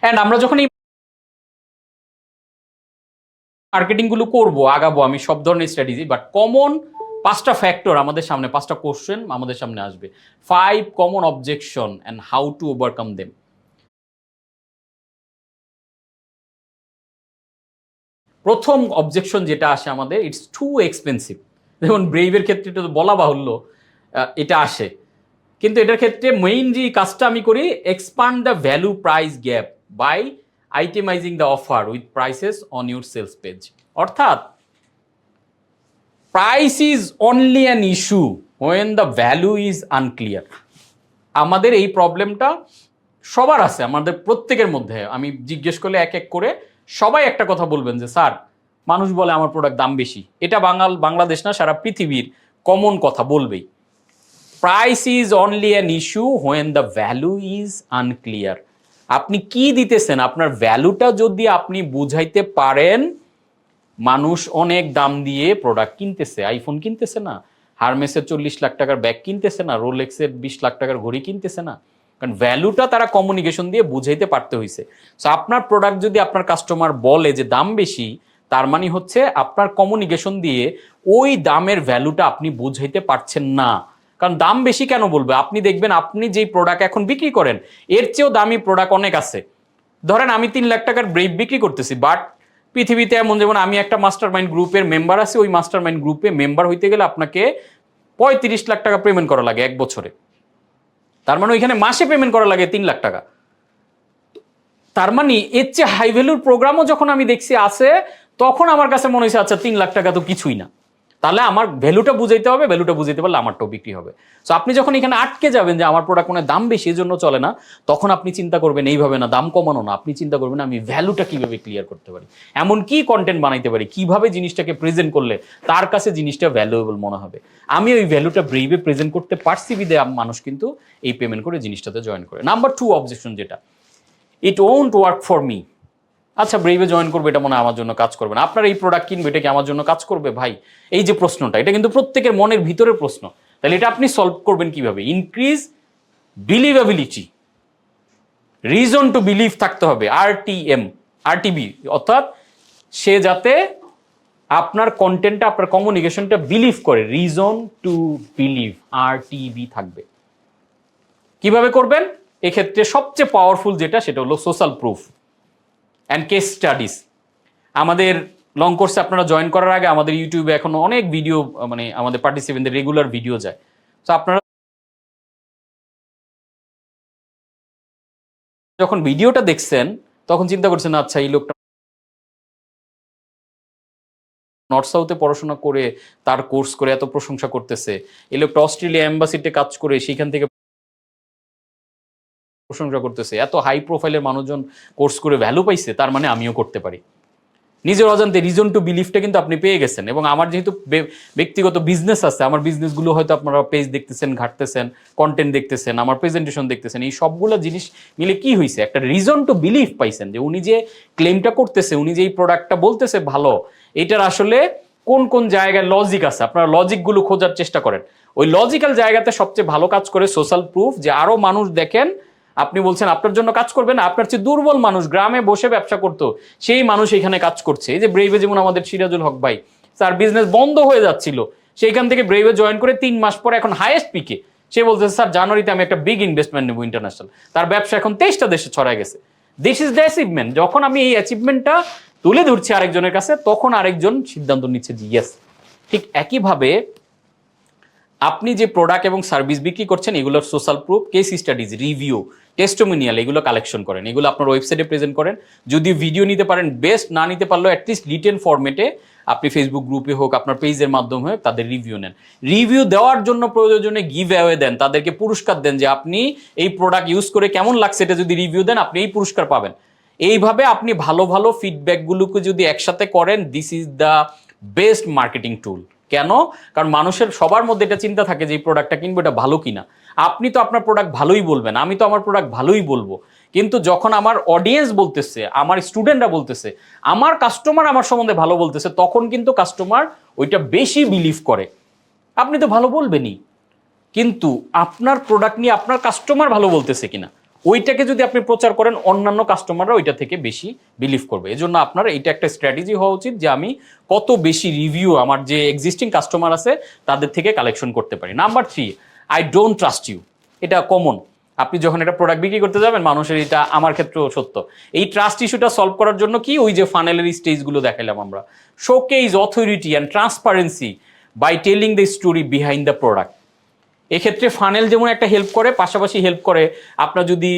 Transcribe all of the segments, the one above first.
And আমরা যখন এই মার্কেটিং গুলো করবো, আগাবো, আমি সব ধরনের স্ট্র্যাটেজি, বাট কমন 5টা ফ্যাক্টর আমাদের সামনে, 5টা কোশ্চেন আমাদের সামনে আসবে, 5 common objection and how to overcome them. প্রথম অবজেকশন যেটা আসে আমাদের, ইটস টু এক্সপেন্সিভ। যেমন ব্রেইভের ক্ষেত্রে এটা তো বলা বাহুল্য, এটা আসে, কিন্তু এটার ক্ষেত্রে মেইন যে কাজটা আমি করি, expand the value price gap by itemising the offer with prices on your sales page. অর্থাৎ price is only an issue when the value is unclear. আমাদের এই প্রবলেমটা সবার আছে, আমাদের প্রত্যেকের মধ্যে। আমি জিজ্ঞেস করলে এক এক করে সবাই একটা কথা বলবেন যে স্যার, মানুষ বলে আমার প্রোডাক্ট দাম বেশি। এটা বাংলাদেশ না, সারা পৃথিবীর কমন কথা বলবেই। Price is only an issue when the value is unclear. আপনি কি দিতেছেন, আপনার ভ্যালুটা যদি আপনি বুঝাইতে পারেন, মানুষ অনেক দাম দিয়ে প্রোডাক্ট কিনতেছে, আইফোন কিনতেছে না, হারমেসের 40 লাখ টাকার ব্যাগ কিনতেছে না, রোলেক্সের 20 লাখ টাকার ঘড়ি কিনতেছে না, কারণ ভ্যালুটা তারা কমিউনিকেশন দিয়ে বুঝাইতে পারতে হয়েছে। সো আপনার প্রোডাক্ট যদি আপনার কাস্টমার বলে যে দাম বেশি, তার মানে হচ্ছে আপনার কমিউনিকেশন দিয়ে ওই দামের ভ্যালুটা আপনি বুঝাইতে পারছেন না। কারণ দাম বেশি কেন বলবে, আপনি দেখবেন আপনি যেই প্রোডাক্ট এখন বিক্রি করেন এর চেয়েও দামি প্রোডাক্ট অনেক আছে। ধরেন আমি 3 লাখ টাকার ব্রেভ বিক্রি করতেছি, বাট পৃথিবীতে এমন, যেমন আমি একটা মাস্টার মাইন্ড গ্রুপের মেম্বার আছি, ওই মাস্টার মাইন্ড গ্রুপে মেম্বার হইতে গেলে আপনাকে 35 লাখ টাকা পেমেন্ট করা লাগে এক বছরে। তার মানে ওইখানে মাসে পেমেন্ট করা লাগে 3 লাখ টাকা। তার মানে এর চেয়ে হাই ভ্যালুর প্রোগ্রামও যখন আমি দেখছি আছে, তখন আমার কাছে মনে হয়েছে আচ্ছা 3 লাখ টাকা তো কিছুই না, তাহলে আমার ভ্যালুটা বুঝাইতে হবে, ভ্যালুটা বুঝাইতে পারলে আমারটাও বিক্রি হবে। সো আপনি যখন এখানে আটকে যাবেন যে আমার প্রোডাক্ট মানে দাম বেশি এই জন্য চলে না, তখন আপনি চিন্তা করবেন এইভাবে না, দাম কমানো না, আপনি চিন্তা করবেন আমি ভ্যালুটা কিভাবে ক্লিয়ার করতে পারি, এমন কি কন্টেন্ট বানাইতে পারি, কিভাবে জিনিসটাকে প্রেজেন্ট করলে তার কাছে জিনিসটা ভ্যালুয়েবল মনে হবে। আমি ওই ভ্যালুটা ব্রেইভে প্রেজেন্ট করতে পারছি বিদে মানুষ কিন্তু এই পেমেন্ট করে জিনিসটাতে জয়েন করে। নাম্বার 2 অবজেকশন যেটা, it won't work for me. আচ্ছা ব্রেইভে জয়েন করবে, এটা মনে হয় আমার জন্য কাজ করবে না। আপনার এই প্রোডাক্ট কিনবে, এটা কি আমার জন্য কাজ করবে ভাই? এই যে প্রশ্নটা, এটা কিন্তু প্রত্যেকের মনের ভিতরের প্রশ্ন। তাহলে এটা আপনি সলভ করবেন কিভাবে? ইনক্রিজ বিলিভেবিলিটি, রিজন টু বিলিভ থাকতে হবে, আরটিবি, অর্থাৎ সে যাতে আপনার কন্টেন্টটা, আপনার কমিউনিকেশনটা বিলিভ করে, রিজন টু বিলিভ, আরটিবি থাকবে। কিভাবে করবেন? এক্ষেত্রে সবচেয়ে পাওয়ারফুল যেটা, সেটা হলো social proof and case studies. আমাদের লং কোর্সে আপনারা জয়েন করার আগে আমাদের ইউটিউবে এখন অনেক ভিডিও, মানে আমাদের পার্টিসিপেন্টদের রেগুলার ভিডিও যায়। তো আপনারা যখন ভিডিওটা দেখছেন তখন চিন্তা করছেন আচ্ছা এই লোকটা নর্থ সাউথে পড়াশোনা করে, তার কোর্স করে এত প্রশংসা করতেছে, এই লোকটা অস্ট্রেলিয়া এম্বাসিতে কাজ করে সেখান থেকে প্রশংসা করতেছে, এত হাই প্রোফাইলের মানুষজন কোর্স করে ভ্যালু পাইছে, তার মানে আমিও করতে পারি। নিজের অজান্তে রিজন টু বিলিভটা কিন্তু আপনি পেয়ে গেছেন। এবং আমার যেহেতু ব্যক্তিগত বিজনেস আছে, আমার বিজনেসগুলো হয়তো আপনারা পেজ দেখতেছেন, ঘাটতেছেন, কন্টেন্ট দেখতেছেন, আমার প্রেজেন্টেশন দেখতেছেন, এই সবগুলো জিনিস মিলে কি হয়েছে, একটা রিজন টু বিলিভ পাইছেন যে উনি যে ক্লেমটা করতেছে, উনি যে এই প্রোডাক্টটা বলতেছে ভালো, এটার আসলে কোন কোন জায়গায় লজিক আছে। আপনারা লজিকগুলো খোঁজার চেষ্টা করেন। ওই লজিক্যাল জায়গাতে সবচেয়ে ভালো কাজ করে সোশ্যাল প্রুফ, যে আরো মানুষ দেখেন। আপনি বলছেন আপনার জন্য কাজ করবে না, আপনার চেয়ে দুর্বল মানুষ গ্রামে বসে ব্যবসা করতো, সেই মানুষ এখানে কাজ করছে। এই যে ব্রেইভে যেমন আমাদের সিরাজুল হক ভাই, তার বিজনেস বন্ধ হয়ে যাচ্ছিল, সেইখান থেকে ব্রেইভে জয়েন করে 3 মাস পরে এখন হাইয়েস্ট পিকে সে বলতেছে স্যার জানুয়ারিতে আমি একটা বিগ ইনভেস্টমেন্ট নেবো ইন্টারন্যাশনাল। তার ব্যবসা এখন 23টা দেশে ছড়ায় গেছে। This is the achievement. যখন আমি এই অ্যাচিভমেন্টটা তুলে ধরছি আরেকজনের কাছে, তখন আরেকজন সিদ্ধান্ত নিচ্ছে যে ইয়েস। ঠিক একইভাবে আপনি যে প্রোডাক্ট এবং সার্ভিস বিক্রি করছেন, এগুলোর social proof, case studies, review, testimonial, এগুলো কালেকশন করেন, এগুলো আপনার ওয়েবসাইটে প্রেজেন্ট করেন। যদি ভিডিও নিতে পারেন বেস্ট, না নিতে পারলেও অ্যাটলিস্ট রিটেন ফরম্যাটে আপনি ফেসবুক গ্রুপে হোক, আপনার পেজের মাধ্যমে হোক, তাদের রিভিউ নেন। রিভিউ দেওয়ার জন্য প্রয়োজনে গিভ অ্যাওয়ে দেন, তাদেরকে পুরস্কার দেন যে আপনি এই প্রোডাক্ট ইউজ করে কেমন লাগছে, এটা যদি রিভিউ দেন আপনি এই পুরস্কার পাবেন। এইভাবে আপনি ভালো ভালো ফিডব্যাকগুলোকে যদি একসাথে করেন, this is the best marketing টুল। কেন? কারণ মানুষের সবার মধ্যে এটা চিন্তা থাকে যে এই প্রোডাক্টটা কিনবো, এটা ভালো কিনা। আপনি তো আপনার প্রোডাক্ট ভালোই বলবেন, আমি তো আমার প্রোডাক্ট ভালোই বলবো, কিন্তু যখন আমার অডিয়েন্স বলতেছে, আমার স্টুডেন্টরা বলতেছে, আমার কাস্টমার আমার সম্বন্ধে ভালো বলতেছে, তখন কিন্তু কাস্টমার ওইটা বেশি বিলিভ করে। আপনি তো ভালো বলবেনই, কিন্তু আপনার প্রোডাক্ট নিয়ে আপনার কাস্টমার ভালো বলতেছে কিনা, ওইটাকে যদি আপনি প্রচার করেন অন্যান্য কাস্টমাররা ওইটা থেকে বেশি বিলিভ করবে। এজন্য আপনার এটা একটা স্ট্র্যাটেজি হওয়া উচিত যে আমি কত বেশি রিভিউ আমার যে এক্সিস্টিং কাস্টমার আছে তাদের থেকে কালেকশন করতে পারি। Number 3, I don't trust you. এটা কমন, আপনি যখন একটা প্রোডাক্ট বিক্রি করতে যাবেন মানুষের, এটা আমার ক্ষেত্রেও সত্য। এই ট্রাস্ট ইস্যুটা সলভ করার জন্য কি ওই যে ফানেলের স্টেজগুলো দেখাইলাম আমরা, showcase authority and transparency by telling the story behind the product. এক্ষেত্রে ফানেল যেমন একটা হেল্প করে, পাশাপাশি হেল্প করে আপনার যদি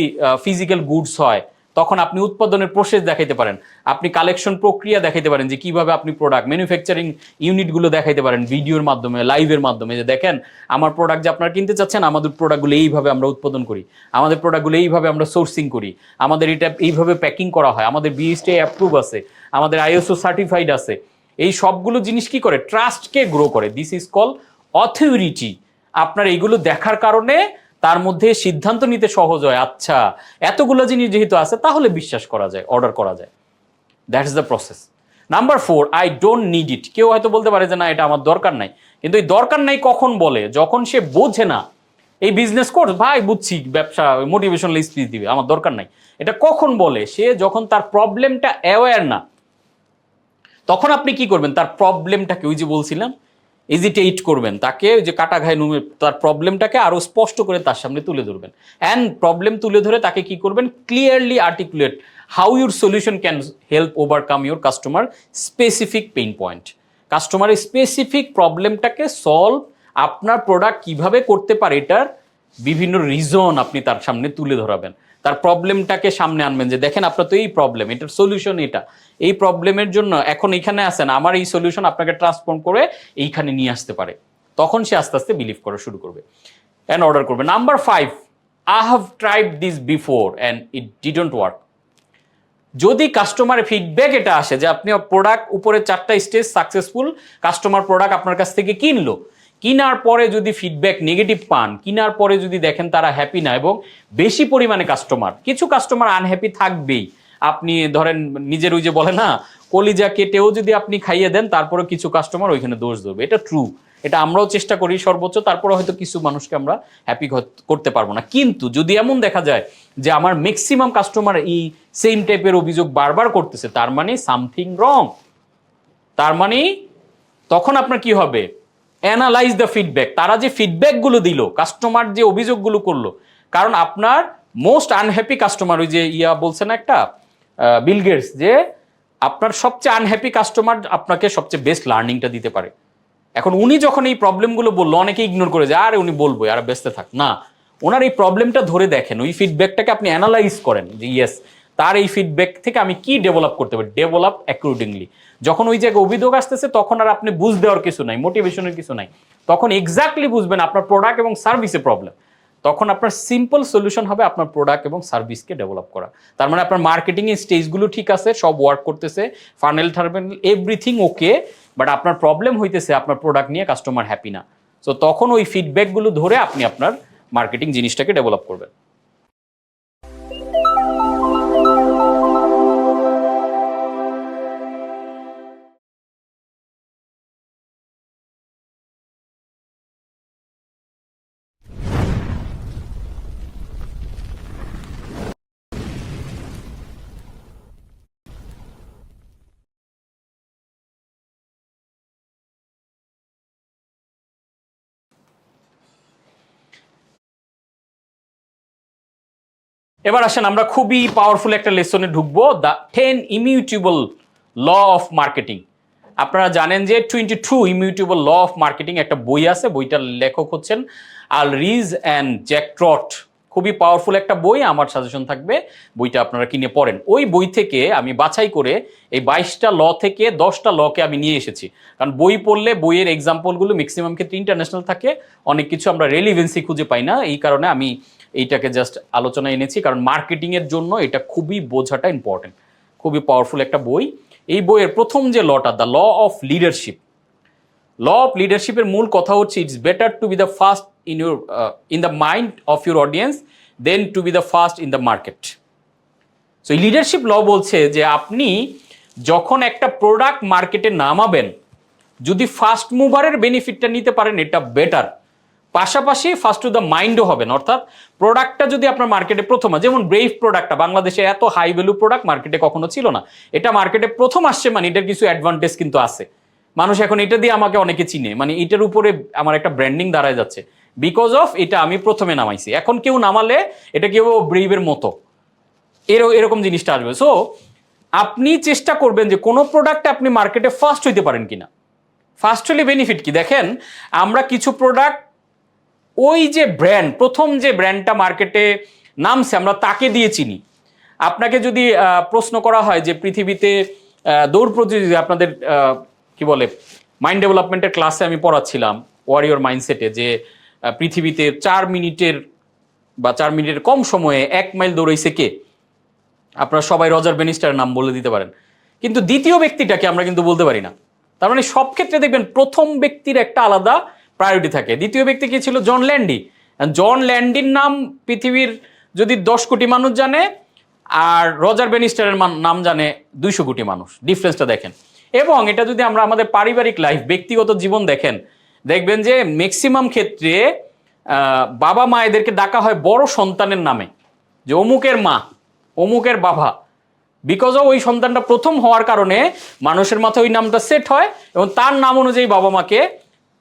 ফিজিক্যাল গুডস হয় তখন আপনি উৎপাদনের প্রসেস দেখাইতে পারেন, আপনি কালেকশন প্রক্রিয়া দেখাইতে পারেন যে কিভাবে আপনি প্রোডাক্ট ম্যানুফ্যাকচারিং ইউনিটগুলো দেখাইতে পারেন ভিডিওর মাধ্যমে, লাইভের মাধ্যমে, যে দেখেন আমার প্রোডাক্ট যে আপনারা কিনতে চাচ্ছেন, আমাদের প্রোডাক্টগুলো এইভাবে আমরা উৎপাদন করি, আমাদের প্রোডাক্টগুলো এইভাবে আমরা সোর্সিং করি, আমাদের এটা এইভাবে প্যাকিং করা হয়, আমাদের বিএসটিআই অ্যাপ্রুভ আছে, আমাদের আইএসও সার্টিফাইড আছে। এই সবগুলো জিনিস কি করে? ট্রাস্টকে গ্রো করে। This is call authority. আপনার এইগুলো দেখার কারণে তার মধ্যে সিদ্ধান্ত নিতে সহজ হয়, আচ্ছা এতগুলো জিনিস যেহেতু আছে তাহলে বিশ্বাস করা যায়, অর্ডার করা যায়। That is the process. Number 4, I don't need it. কেউ হয়তো বলতে পারে যে না এটা আমার দরকার নাই, কিন্তু এই দরকার নাই কখন বলে? যখন সে বোঝে না এই বিজনেস কোর্স, ভাই বুঝছি ব্যবসা মোটিভেশনাল স্পিচ দিবে, আমার দরকার নাই। এটা কখন বলে? সে যখন তার প্রবলেমটা অ্যাওয়্যার না, তখন আপনি কি করবেন? তার প্রবলেমটাকে, ওই যে বলছিলাম, এজিটেট করবেন, তাকে যে কাটা ঘায়ে নুমে তার প্রবলেমটাকে আরো স্পষ্ট করে তার সামনে তুলে ধরবেন। অ্যান্ড প্রবলেম তুলে ধরে তাকে কি করবেন? Clearly articulate how your solution can help overcome your customer specific pain point. কাস্টমারের স্পেসিফিক প্রবলেমটাকে সলভ আপনার প্রোডাক্ট কিভাবে করতে পারে এটার বিভিন্ন রিজন আপনি তার সামনে তুলে ধরাবেন, তার প্রবলেমটাকে সামনে আনবেন যে দেখেন আপনার তো এই প্রবলেম, এটার সলিউশন এটা, এই প্রবলেমের জন্য এখন এইখানে আছেন, আমার এই সলিউশন আপনাকে ট্রান্সফর্ম করে এইখানে নিয়ে আসতে পারে। তখন সে আস্তে আস্তে বিলিভ করা শুরু করবে অ্যান্ড অর্ডার করবে। Number 5, I have tried this before and it didn't work. যদি কাস্টমার ফিডব্যাক এটা আসে যে আপনি প্রোডাক্ট উপরে 4টা স্টেজ সাকসেসফুল, কাস্টমার প্রোডাক্ট আপনার কাছ থেকে কিনলো, কিনার পরে যদি ফিডব্যাক নেগেটিভ পান, কিনার পরে যদি দেখেন তারা হ্যাপি না, এবং বেশি পরিমাণে কাস্টমার, কিছু কাস্টমার আনহ্যাপি থাকবেই। আপনি ধরেন নিজের ওই যে বলে না কলিজা কেটেও যদি আপনি খাইয়ে দেন তারপরে কিছু কাস্টমার ওইখানে দোষ ধরবে, এটা ট্রু। এটা আমরাও চেষ্টা করি সর্বোচ্চ, তারপরে হয়তো কিছু মানুষকে আমরা হ্যাপি করতে পারবো না। কিন্তু যদি এমন দেখা যায় যে আমার ম্যাক্সিমাম কাস্টমার এই সেম টাইপের অভিযোগ বারবার করতেছে, তার মানে সামথিং রং। তার মানে তখন আপনার কি হবে? Analyse the feedback. তারা যে ফিডব্যাকগুলো দিল, কাস্টমার যে অভিযোগগুলো করলো, কারণ আপনার মোস্ট আনহ্যাপি কাস্টমার, ওই যে বলছে না একটা বিল গেটস, যে আপনার সবচেয়ে আনহ্যাপি কাস্টমার আপনাকে সবচেয়ে বেস্ট লার্নিংটা দিতে পারে। এখন উনি যখন এই প্রবলেমগুলো বললো, অনেকে ইগনোর করে যায়, আরে উনি বলবো আর ব্যস্ত থাক না, ওনার এই প্রবলেমটা ধরে দেখেন, ওই ফিডব্যাকটাকে আপনি অ্যানালাইজ করেন যে ইয়েস তার এই ফিডব্যাক থেকে আমি কি ডেভেলপ করতে পারি, ডেভেলপ অ্যাকর্ডিংলি। যখন ওই জায়গায় অভিযোগ আসতেছে তখন আর আপনি বুঝ দেওয়ার কিছু নাই, মোটিভেশনের কিছু নাই, তখন এক্স্যাক্টলি বুঝবেন আপনার প্রোডাক্ট এবং সার্ভিসে প্রবলেম। তখন আপনার সিম্পল সলিউশন হবে আপনার প্রোডাক্ট এবং সার্ভিসকে ডেভেলপ করা। তার মানে আপনার মার্কেটিং এর স্টেজগুলো ঠিক আছে, সব ওয়ার্ক করতেছে, funnel terminal everything okay, but আপনার প্রবলেম হইতেছে আপনার প্রোডাক্ট নিয়ে কাস্টমার হ্যাপি না। সো তখন ওই ফিডব্যাকগুলো ধরে আপনি আপনার মার্কেটিং জিনিসটাকে ডেভেলপ করবেন। এবার আসেন আমরা খুবই পাওয়ারফুল একটা লেসনে ঢুকবো, the 10 immutable law of marketing. আপনারা জানেন যে 22 ইমিউটেবল ল অফ মার্কেটিং একটা বই আছে, বইটার লেখক হচ্ছেন আলরিজ অ্যান্ড জ্যাক ট্রট। খুবই পাওয়ারফুল একটা বই, আমার সাজেশন থাকবে বইটা আপনারা কিনে পড়েন। ওই বই থেকে আমি বাছাই করে এই 22টা ল থেকে 10টা লকে আমি নিয়ে এসেছি, কারণ বই পড়লে বইয়ের এক্সাম্পলগুলো ম্যাক্সিমাম ক্ষেত্রে ইন্টারন্যাশনাল থাকে, অনেক কিছু আমরা রেলিভেন্সি খুঁজে পাই না, এই কারণে আমি এইটাকে জাস্ট আলোচনা এনেছি, কারণ মার্কেটিংয়ের জন্য এটা খুবই বোঝাটা ইম্পর্টেন্ট। খুবই পাওয়ারফুল একটা বই। এই বইয়ের প্রথম যে লটা, the law of leadership. Law of লিডারশিপের মূল কথা হচ্ছে it's better to be the first in the mind of your audience than to be the first in the market. So এই লিডারশিপ ল বলছে যে আপনি যখন একটা প্রোডাক্ট মার্কেটে নামাবেন, যদি ফার্স্ট মুভারের বেনিফিটটা নিতে পারেন এটা বেটার, পাশাপাশি ফার্স্ট টু দ্য মাইন্ডও হবেন, অর্থাৎ প্রোডাক্টটা যদি আপনার মার্কেটে প্রথম, যেমন ব্রেভ প্রোডাক্টটা বাংলাদেশে এত হাই ভ্যালু প্রোডাক্ট মার্কেটে কখনো ছিল না, এটা মার্কেটে প্রথম আসছে, মানে এটার কিছু অ্যাডভান্টেজ কিন্তু আছে। মানুষ এখন এটা দিয়ে আমাকে অনেকে চিনে, মানে এটার উপরে আমার একটা ব্র্যান্ডিং দাঁড়ায় যাচ্ছে বিকজ অফ এটা আমি প্রথমে নামাইছি। এখন কেউ নামালে এটা কেউ ব্রেভের মতো এরকম জিনিসটা আসবে। সো আপনি চেষ্টা করবেন যে কোনো প্রোডাক্টে আপনি মার্কেটে ফার্স্ট হইতে পারেন কিনা। ফার্স্ট হলে বেনিফিট কি দেখেন, আমরা কিছু প্রোডাক্ট ওই যে ব্র্যান্ড, প্রথম যে ব্র্যান্ডটা মার্কেটে নামছে আমরা তাকে দিয়ে চিনি। আপনাকে যদি প্রশ্ন করা হয় যে পৃথিবীতে দৌড় প্রতিযোগিতা, আপনাদের কি বলে মাইন্ড ডেভেলপমেন্টের ক্লাসে আমি পড়াচ্ছিলাম ওয়ারিয়র মাইন্ডসেটে, যে পৃথিবীতে 4 মিনিটের বা 4 মিনিটের কম সময়ে 1 মাইল দৌড়াইছে কে? আপনারা সবাই রজার বেনিস্টারের নাম বলে দিতে পারেন, কিন্তু দ্বিতীয় ব্যক্তিটাকে আমরা কিন্তু বলতে পারি না। তার মানে সব ক্ষেত্রে দেখবেন প্রথম ব্যক্তির একটা আলাদা প্রায়োরিটি থাকে। দ্বিতীয় ব্যক্তি কি ছিল? জন ল্যান্ডি। জন ল্যান্ডির নাম পৃথিবীর যদি 10 কোটি মানুষ জানে, আর রজার বেনিস্টারের নাম জানে 200 কোটি মানুষ। ডিফারেন্সটা দেখেন। এবং এটা যদি আমরা আমাদের পারিবারিক লাইফ, ব্যক্তিগত জীবন দেখেন, দেখবেন যে ম্যাক্সিমাম ক্ষেত্রে বাবা মায়েদেরকে ডাকা হয় বড় সন্তানের নামে, যে অমুকের মা, অমুকের বাবা, বিকজ অফ ওই সন্তানটা প্রথম হওয়ার কারণে মানুষের মাথায় ওই নামটা সেট হয় এবং তার নাম অনুযায়ী বাবা মাকে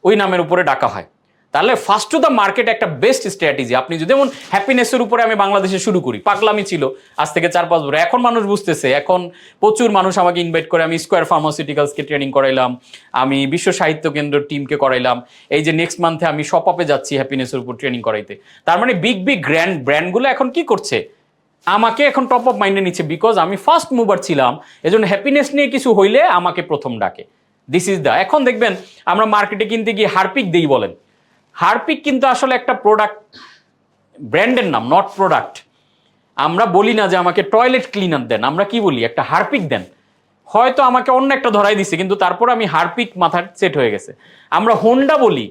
ওই নামের উপরে ডাকা হয়। তাহলে ফার্স্ট টু দ্য মার্কেট একটা বেস্ট স্ট্র্যাটেজি। আপনি যদি যেমন হ্যাপিনেসের উপরে আমি বাংলাদেশে শুরু করি, পাগলামি ছিল আজ থেকে 4-5 বছর, এখন মানুষ বুঝতেছে, এখন প্রচুর মানুষ আমাকে ইনভাইট করে। আমি স্কোয়ার ফার্মাসিউটিক্যালসকে ট্রেনিং করাইলাম, আমি বিশ্ব সাহিত্য কেন্দ্র টিমকে করাইলাম, এই যে নেক্সট মান্থে আমি শপ আপে যাচ্ছি হ্যাপিনেসের উপর ট্রেনিং করাইতে। তার মানে বিগ বিগ ব্র্যান্ডগুলো এখন কি করছে, আমাকে এখন টপ অফ মাইন্ডে নিচ্ছে, বিকজ আমি ফার্স্ট মুভার ছিলাম, এজন্য হ্যাপিনেস নিয়ে কিছু হইলে আমাকে প্রথম ডাকে। This is the. এখন দেখবেন আমরা মার্কেটে কিনতে গিয়ে হারপিক দেই বলেন, হারপিক কিন্তু আসলে একটা প্রোডাক্ট, ব্র্যান্ডের নাম, নট প্রোডাক্ট। আমরা বলি না যে আমাকে টয়লেট ক্লিনার দেন, আমরা কি বলি? একটা হারপিক দেন। হয়তো আমাকে অন্য একটা ধরাই দিচ্ছে, কিন্তু তারপর আমি হারপিক মাথার সেট হয়ে গেছে। আমরা হোন্ডা বলি,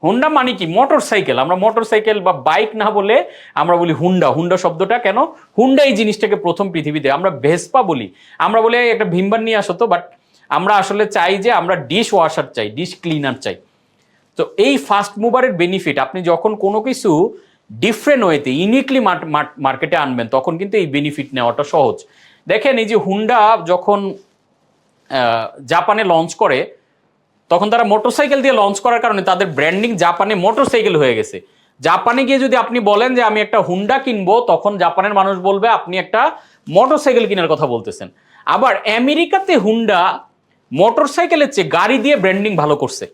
হোন্ডা মানে কি? Motor cycle. আমরা মোটর সাইকেল বা বাইক না বলে আমরা বলি হুন্ডা। হুন্ডা শব্দটা কেন? হুন্ডা এই জিনিসটাকে প্রথম পৃথিবীতে। আমরা ভেসপা বলি, আমরা বলি একটা ভিমবার নিয়ে আসো তো, বাট আমরা আসলে চাই যে আমরা ডিশ ওয়াশার চাই, ডিশ ক্লিনার চাই। তো এই ফার্স্ট মুভারের বেনিফিট, আপনি যখন কোনো কিছু ডিফারেন্ট ওয়েতে ইউনিকলি মার্কেটে আনবেন, তখন কিন্তু এই বেনিফিট নেওয়াটা সহজ। দেখেন এই যে হুন্ডা যখন জাপানে লঞ্চ করে, তখন তারা মোটরসাইকেল দিয়ে লঞ্চ করার কারণে তাদের ব্র্যান্ডিং জাপানে মোটরসাইকেল হয়ে গেছে। জাপানে গিয়ে যদি আপনি বলেন যে আমি একটা হুন্ডা কিনবো, তখন জাপানের মানুষ বলবে আপনি একটা মোটরসাইকেল কেনার কথা বলতেছেন। আবার আমেরিকাতে হুন্ডা মোটরসাইকেলের চেয়ে গাড়ি দিয়ে ব্র্যান্ডিং ভালো করছে।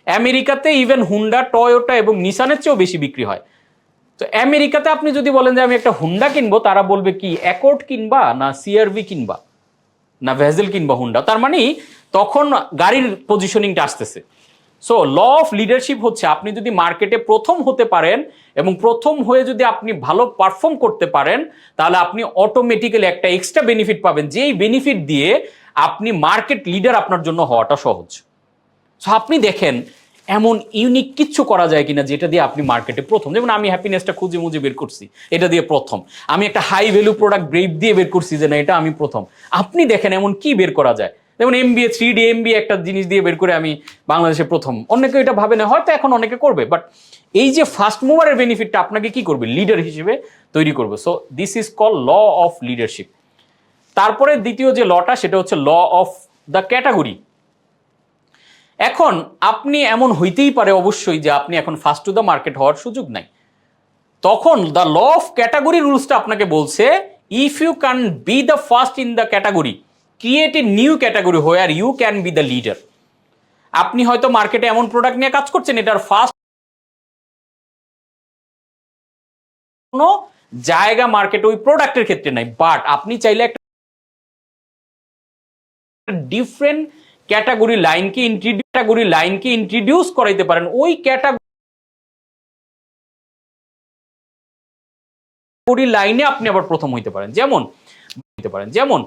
আমেরিকাতে ইভেন হুন্ডা, টয়োটা এবং নিসানের চেয়েও বেশি বিক্রি হয়। তো আমেরিকাতে আপনি যদি বলেন যে আমি একটা হুন্ডা কিনবো, তারা বলবে কি অ্যাকর্ড কিনবা না সিআরভি কিনবা না ভেজেল কিনবা হুন্ডা। তার মানে তখন গাড়ির পজিশনিংটা আসতেছে। সো ল অফ লিডারশিপ হচ্ছে, আপনি যদি মার্কেটে প্রথম হতে পারেন এবং প্রথম হয়ে যদি আপনি ভালো পারফর্ম করতে পারেন, তাহলে আপনি অটোমেটিক্যালি একটা এক্সট্রা বেনিফিট পাবেন, যেই বেনিফিট দিয়ে আপনি মার্কেট লিডার আপনার জন্য হওয়াটা সহজ। সো আপনি দেখেন এমন ইউনিক কিচ্ছু করা যায় কিনা যেটা দিয়ে আপনি মার্কেটে প্রথম। যেমন আমি হ্যাপিনেসটা খুঁজে মুজে বের করছি, এটা দিয়ে প্রথম। আমি একটা হাই ভ্যালু প্রোডাক্ট ব্রেভ দিয়ে বের করছি যে না এটা আমি প্রথম। আপনি দেখেন এমন কি বের করা যায়। যেমন MBA 3D MBA একটা জিনিস দিয়ে বের করে আমি বাংলাদেশে প্রথম। অনেকে এটা ভাবে না, হয়তো এখন অনেকে করবে, বাট এই যে ফার্স্ট মুভারের বেনিফিটটা আপনাকে কি করবে? লিডার হিসেবে তৈরি করবে। So this is call law of leadership. তারপরে দ্বিতীয় যে লটা, সেটা হচ্ছে ল অফ দ্য ক্যাটাগরি। এখন আপনি এমন হইতেই পারে অবশ্যই যে আপনি এখন ফার্স্ট টু দ্য মার্কেট হওয়ার সুযোগ নাই, তখন দ্য ল অফ ক্যাটাগরি রুলসটা আপনাকে বলছে if you can be the first in the category, create a new category where you can be the leader. আপনি হয়তো মার্কেটে এমন প্রোডাক্ট নিয়ে কাজ করছেন, এটার ফার্স্ট কোনো জায়গা মার্কেটে ওই প্রোডাক্টের ক্ষেত্রে নাই, বাট আপনি চাইলে একটা ডিফারেন্ট ক্যাটাগরি লাইনকে ইন্ট্রোডিউস করাইতে পারেন। ওই ক্যাটাগরি লাইনে আপনি আবার প্রথম হইতে পারেন। যেমন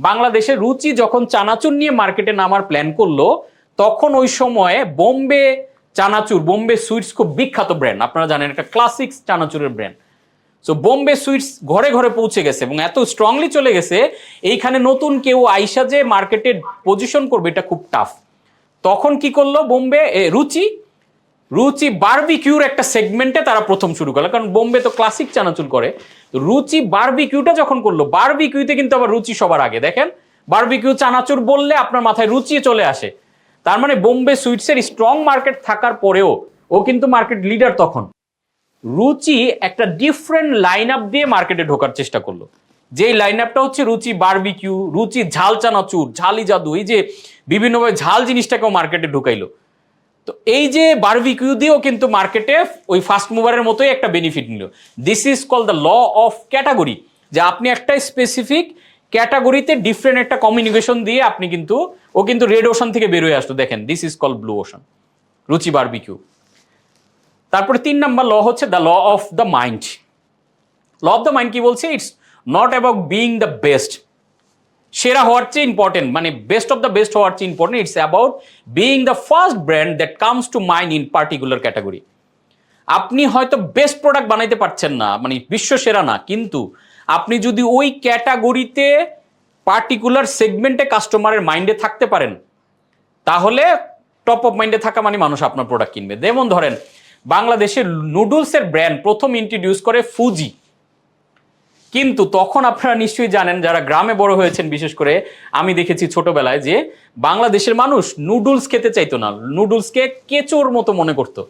বাংলাদেশের রুচি যখন চানাচুর নিয়ে মার্কেটে নামার প্ল্যান করলো, তখন ওই সময়ে বোম্বে চানাচুর, বোম্বে সুইটস খুব বিখ্যাত ব্র্যান্ড, আপনারা জানেন, একটা ক্লাসিক চানাচুরের ব্র্যান্ড। সো বোম্বে সুইটস ঘরে ঘরে পৌঁছে গেছে এবং এত স্ট্রংলি চলে গেছে, এইখানে নতুন কেউ আইসা যে মার্কেটে পজিশন করবে এটা খুব টাফ। তখন কি করলো বোম্বে রুচি? রুচি বারবিকিউর একটা সেগমেন্টে তারা প্রথম শুরু করলো, কারণ বোম্বে তো ক্লাসিক চানাচুর করে। তো রুচি বারবিকিউটা যখন করলো, বারবিকিউতে কিন্তু আবার রুচি সবার আগে। দেখেন বারবিকিউ চানাচুর বললে আপনার মাথায় রুচি চলে আসে। তার মানে বোম্বে সুইটসের স্ট্রং মার্কেট থাকার পরেও ও কিন্তু মার্কেট লিডার তখন। রুচি একটা ডিফারেন্ট লাইন আপ দিয়ে মার্কেটে ঢোকার চেষ্টা করলো, যেই লাইন আপটা হচ্ছে রুচি বারবিকিউ, রুচি ঝাল চানাচুর, ঝালি জাদু, এই যে বিভিন্নভাবে ঝাল জিনিসটাকেও মার্কেটে ঢুকাইলো। তো এই যে বারবিকিউ দিয়েও কিন্তু মার্কেটে ওই ফার্স্ট মুভারের মতোই একটা বেনিফিট নিল। This is call the law of category, যে আপনি একটা স্পেসিফিক ক্যাটাগরিতে ডিফারেন্ট একটা কমিউনিকেশন দিয়ে আপনি কিন্তু, ও কিন্তু রেড ওশান থেকে বেরোয় আসলো। দেখেন this is call blue ocean, Ruchi barbecue. তারপরে 3 নাম্বার ল হচ্ছে the law of the mind. Law of the mind কি বলছে? It's not about being the best, সেরা হওয়ার চেয়ে ইম্পর্টেন্ট, মানে বেস্ট অফ দ্য বেস্ট হওয়ার চেয়ে important, it's about being the first brand that comes to mind in particular category. আপনি হয়তো বেস্ট প্রোডাক্ট বানাইতে পারছেন না, মানে বিশ্ব সেরা না, কিন্তু আপনি যদি ওই ক্যাটাগরিতে পার্টিকুলার সেগমেন্টে কাস্টমারের মাইন্ডে থাকতে পারেন, তাহলে টপ অফ মাইন্ডে থাকা মানে মানুষ আপনার প্রোডাক্ট কিনবে। যেমন ধরেন বাংলাদেশের নুডলসের ব্র্যান্ড প্রথম ইন্ট্রোডিউস করে ফুজি, কিন্তু তখন আপনারা নিশ্চয়ই জানেন, যারা গ্রামে বড় হয়েছেন বিশেষ করে, আমি দেখেছি ছোটবেলায় যে বাংলাদেশের মানুষ নুডলস খেতে চাইতো না, নুডলসকে কেঁচোর মতো মনে করতো।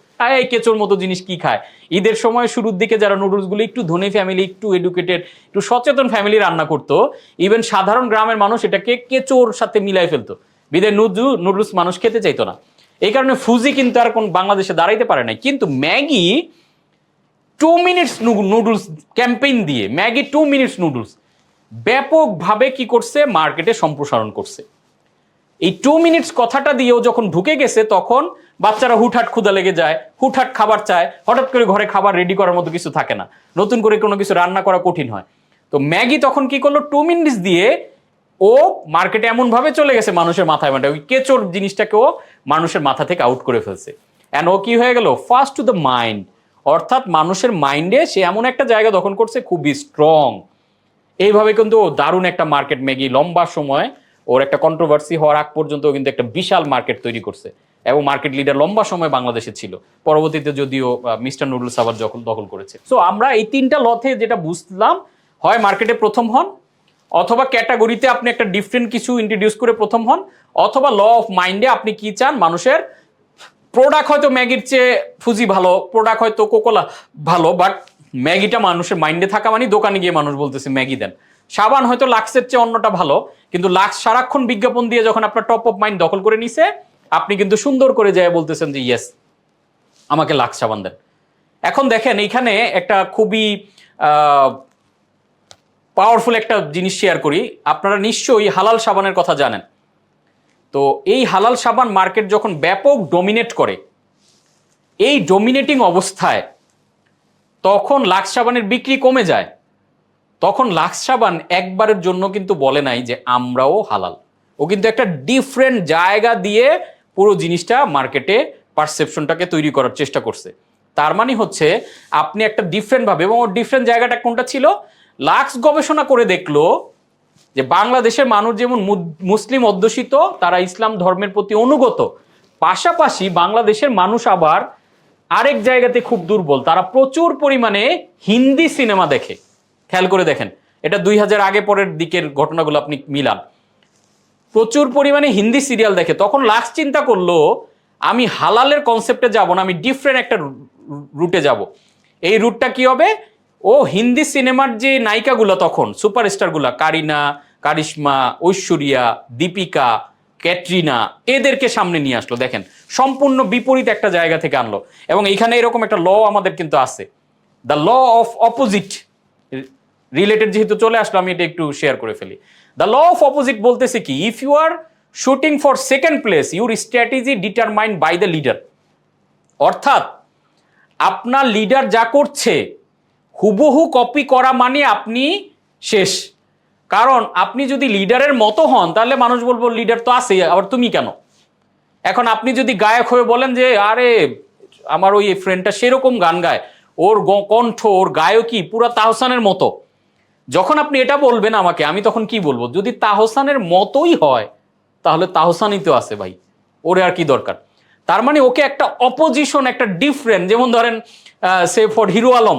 এই কেঁচোর মতো জিনিস কি খায়? ঈদের সময় শুরুর দিকে যারা নুডলসগুলো একটু ধনী ফ্যামিলি, একটু এডুকেটেড, একটু সচেতন ফ্যামিলি রান্না করতো, ইভেন সাধারণ গ্রামের মানুষ এটাকে কেঁচোর সাথে মিলাই ফেলতো, বিদে নুডলস মানুষ খেতে চাইতো না। এই কারণে ফুজি কিন্তু আর কোন বাংলাদেশে দাঁড়াইতে পারে নাই। কিন্তু ম্যাগি 2 মিনিটস নুডলস ক্যাম্পেইন দিয়ে, ম্যাগি 2 মিনিটস নুডলস ব্যাপকভাবে কি করছে? মার্কেটে সম্প্রসারণ করছে। এই 2 মিনিটস কথাটা দিয়েও যখন ঢুকে গেছে, তখন বাচ্চারা হুটহাট ক্ষুধা লেগে যায়, হুটহাট খাবার চায়, হঠাৎ করে ঘরে খাবার রেডি করার মতো কিছু থাকে না, নতুন করে কোনো কিছু রান্না করা কঠিন হয়। তো ম্যাগি তখন কি করলো? 2 মিনিটস দিয়ে ও মার্কেটে এমন ভাবে চলে গেছে মানুষের মাথায়, মানে ওই কেচোর জিনিসটাকেও মানুষের মাথা থেকে আউট করে ফেলছে। এন্ড ও কি হয়ে গেল? ফার্স্ট টু দ্য মাইন্ড, অর্থাৎ মানুষের মাইন্ডে সে এমন একটা জায়গা দখল করছে খুবই স্ট্রং। এইভাবে কিন্তু দারুণ একটা মার্কেট, ম্যাগি লম্বা সময় ওর একটা কন্ট্রোভার্সি হওয়ার আগ পর্যন্ত কিন্তু একটা বিশাল মার্কেট তৈরি করছে, এবং মার্কেট লিডার লম্বা সময় বাংলাদেশে ছিল। পরবর্তীতে যদিও মিস্টার নুডলস আবার দখল করেছে। সো আমরা এই 3টা লতে যেটা বুঝলাম, হয় মার্কেটে প্রথম হন, অথবা ক্যাটাগরিতে আপনি একটা ডিফারেন্ট কিছু ইন্ট্রোডিউস করে প্রথম হন, অথবা ল অফ মাইন্ডে আপনি কি চান? মানুষের প্রোডাক্ট হয়তো ম্যাগির চেয়ে ফুজি ভালো, প্রোডাক্ট হয়তো কোকোলা ভালো, বাট ম্যাগিটা মানুষের মাইন্ডে থাকা মানে দোকানে গিয়ে মানুষ বলতেছে ম্যাগি দেন। সাবান হয়তো লাক্সের চেয়ে অন্যটা ভালো, কিন্তু লাক্স সারাক্ষণ বিজ্ঞাপন দিয়ে যখন আপনার টপ অফ মাইন্ড দখল করে নিছে, আপনি কিন্তু সুন্দর করে যায় বলতেছেন যে ইয়েস, আমাকে লাক্স সাবান দেন। এখন দেখেন এইখানে একটা খুবই পাওয়ারফুল একটা জিনিস শেয়ার করি। আপনারা নিশ্চয়ই হালাল সাবানের কথা জানেন। তো এই হালাল সাবান মার্কেট যখন ব্যাপক ডমিনেট করে, এই ডমিনেটিং অবস্থায় তখন লাক্স সাবানের বিক্রি কমে যায়। তখন লাক্স সাবান একবারের জন্য কিন্তু বলে নাই যে আমরাও হালাল। ও কিন্তু একটা ডিফারেন্ট জায়গা দিয়ে পুরো জিনিসটা মার্কেটে পারসেপশনটাকে তৈরি করার চেষ্টা করছে। তার মানে হচ্ছে আপনি একটা ডিফারেন্ট ভাবে, এবং ওর ডিফারেন্ট জায়গাটা কোনটা ছিল? লাক্স গবেষণা করে দেখলো যে বাংলাদেশের মানুষ যেমন মুসলিম অধ্যুষিত, তারা ইসলাম ধর্মের প্রতি অনুগত, পাশাপাশি বাংলাদেশের মানুষ আবার আরেক জায়গাতে খুব দুর্বল, তারা প্রচুর পরিমাণে হিন্দি সিনেমা দেখে। খেয়াল করে দেখেন, এটা 2000 আগে পরের দিকের ঘটনাগুলো আপনি মিলান, প্রচুর পরিমাণে হিন্দি সিরিয়াল দেখে। তখন লাক্স চিন্তা করলো আমি হালালের কনসেপ্টে যাব না, আমি ডিফারেন্ট একটা রুটে যাব। এই রুটটা কি হবে? ও হিন্দি সিনেমার যে নায়িকাগুলো তখন সুপারস্টারগুলা, কারিনা, কারিশমা, ঐশ্বরিয়া, দীপিকা, ক্যাটরিনা, এদেরকে সামনে নিয়ে আসলো। দেখেন সম্পূর্ণ বিপরীত একটা জায়গা থেকে আনলো। এবং এইখানে এরকম একটা ল আমাদের কিন্তু আছে, the law of opposite related যেহেতু চলে আসলো, আমি এটা একটু শেয়ার করে ফেলি। দ্য ল অফ অপোজিট বলতেছে কি? If you are shooting for second place, your strategy determined by the leader. অর্থাৎ আপনার লিডার যা করছে হুবহু কপি করা মানে আপনি শেষ। কারণ আপনি যদি লিডারের মতো হন, তাহলে মানুষ বলবো লিডার তো আছেই, আবার তুমি কেন? এখন আপনি যদি গায়ক হয়ে বলেন যে আরে আমার ওই ফ্রেন্ডটা সেরকম গান গায়, ওর কণ্ঠ, ওর গায়কী পুরা তাহসানের মতো, যখন আপনি এটা বলবেন আমাকে, আমি তখন কি বলবো? যদি তাহসানের মতোই হয়, তাহলে তাহসানই তো আছে ভাই, ওরে আর কি দরকার? তার মানে ওকে একটা অপোজিশন, একটা ডিফারেন্ট, যেমন ধরেন সে ফর হিরো আলম,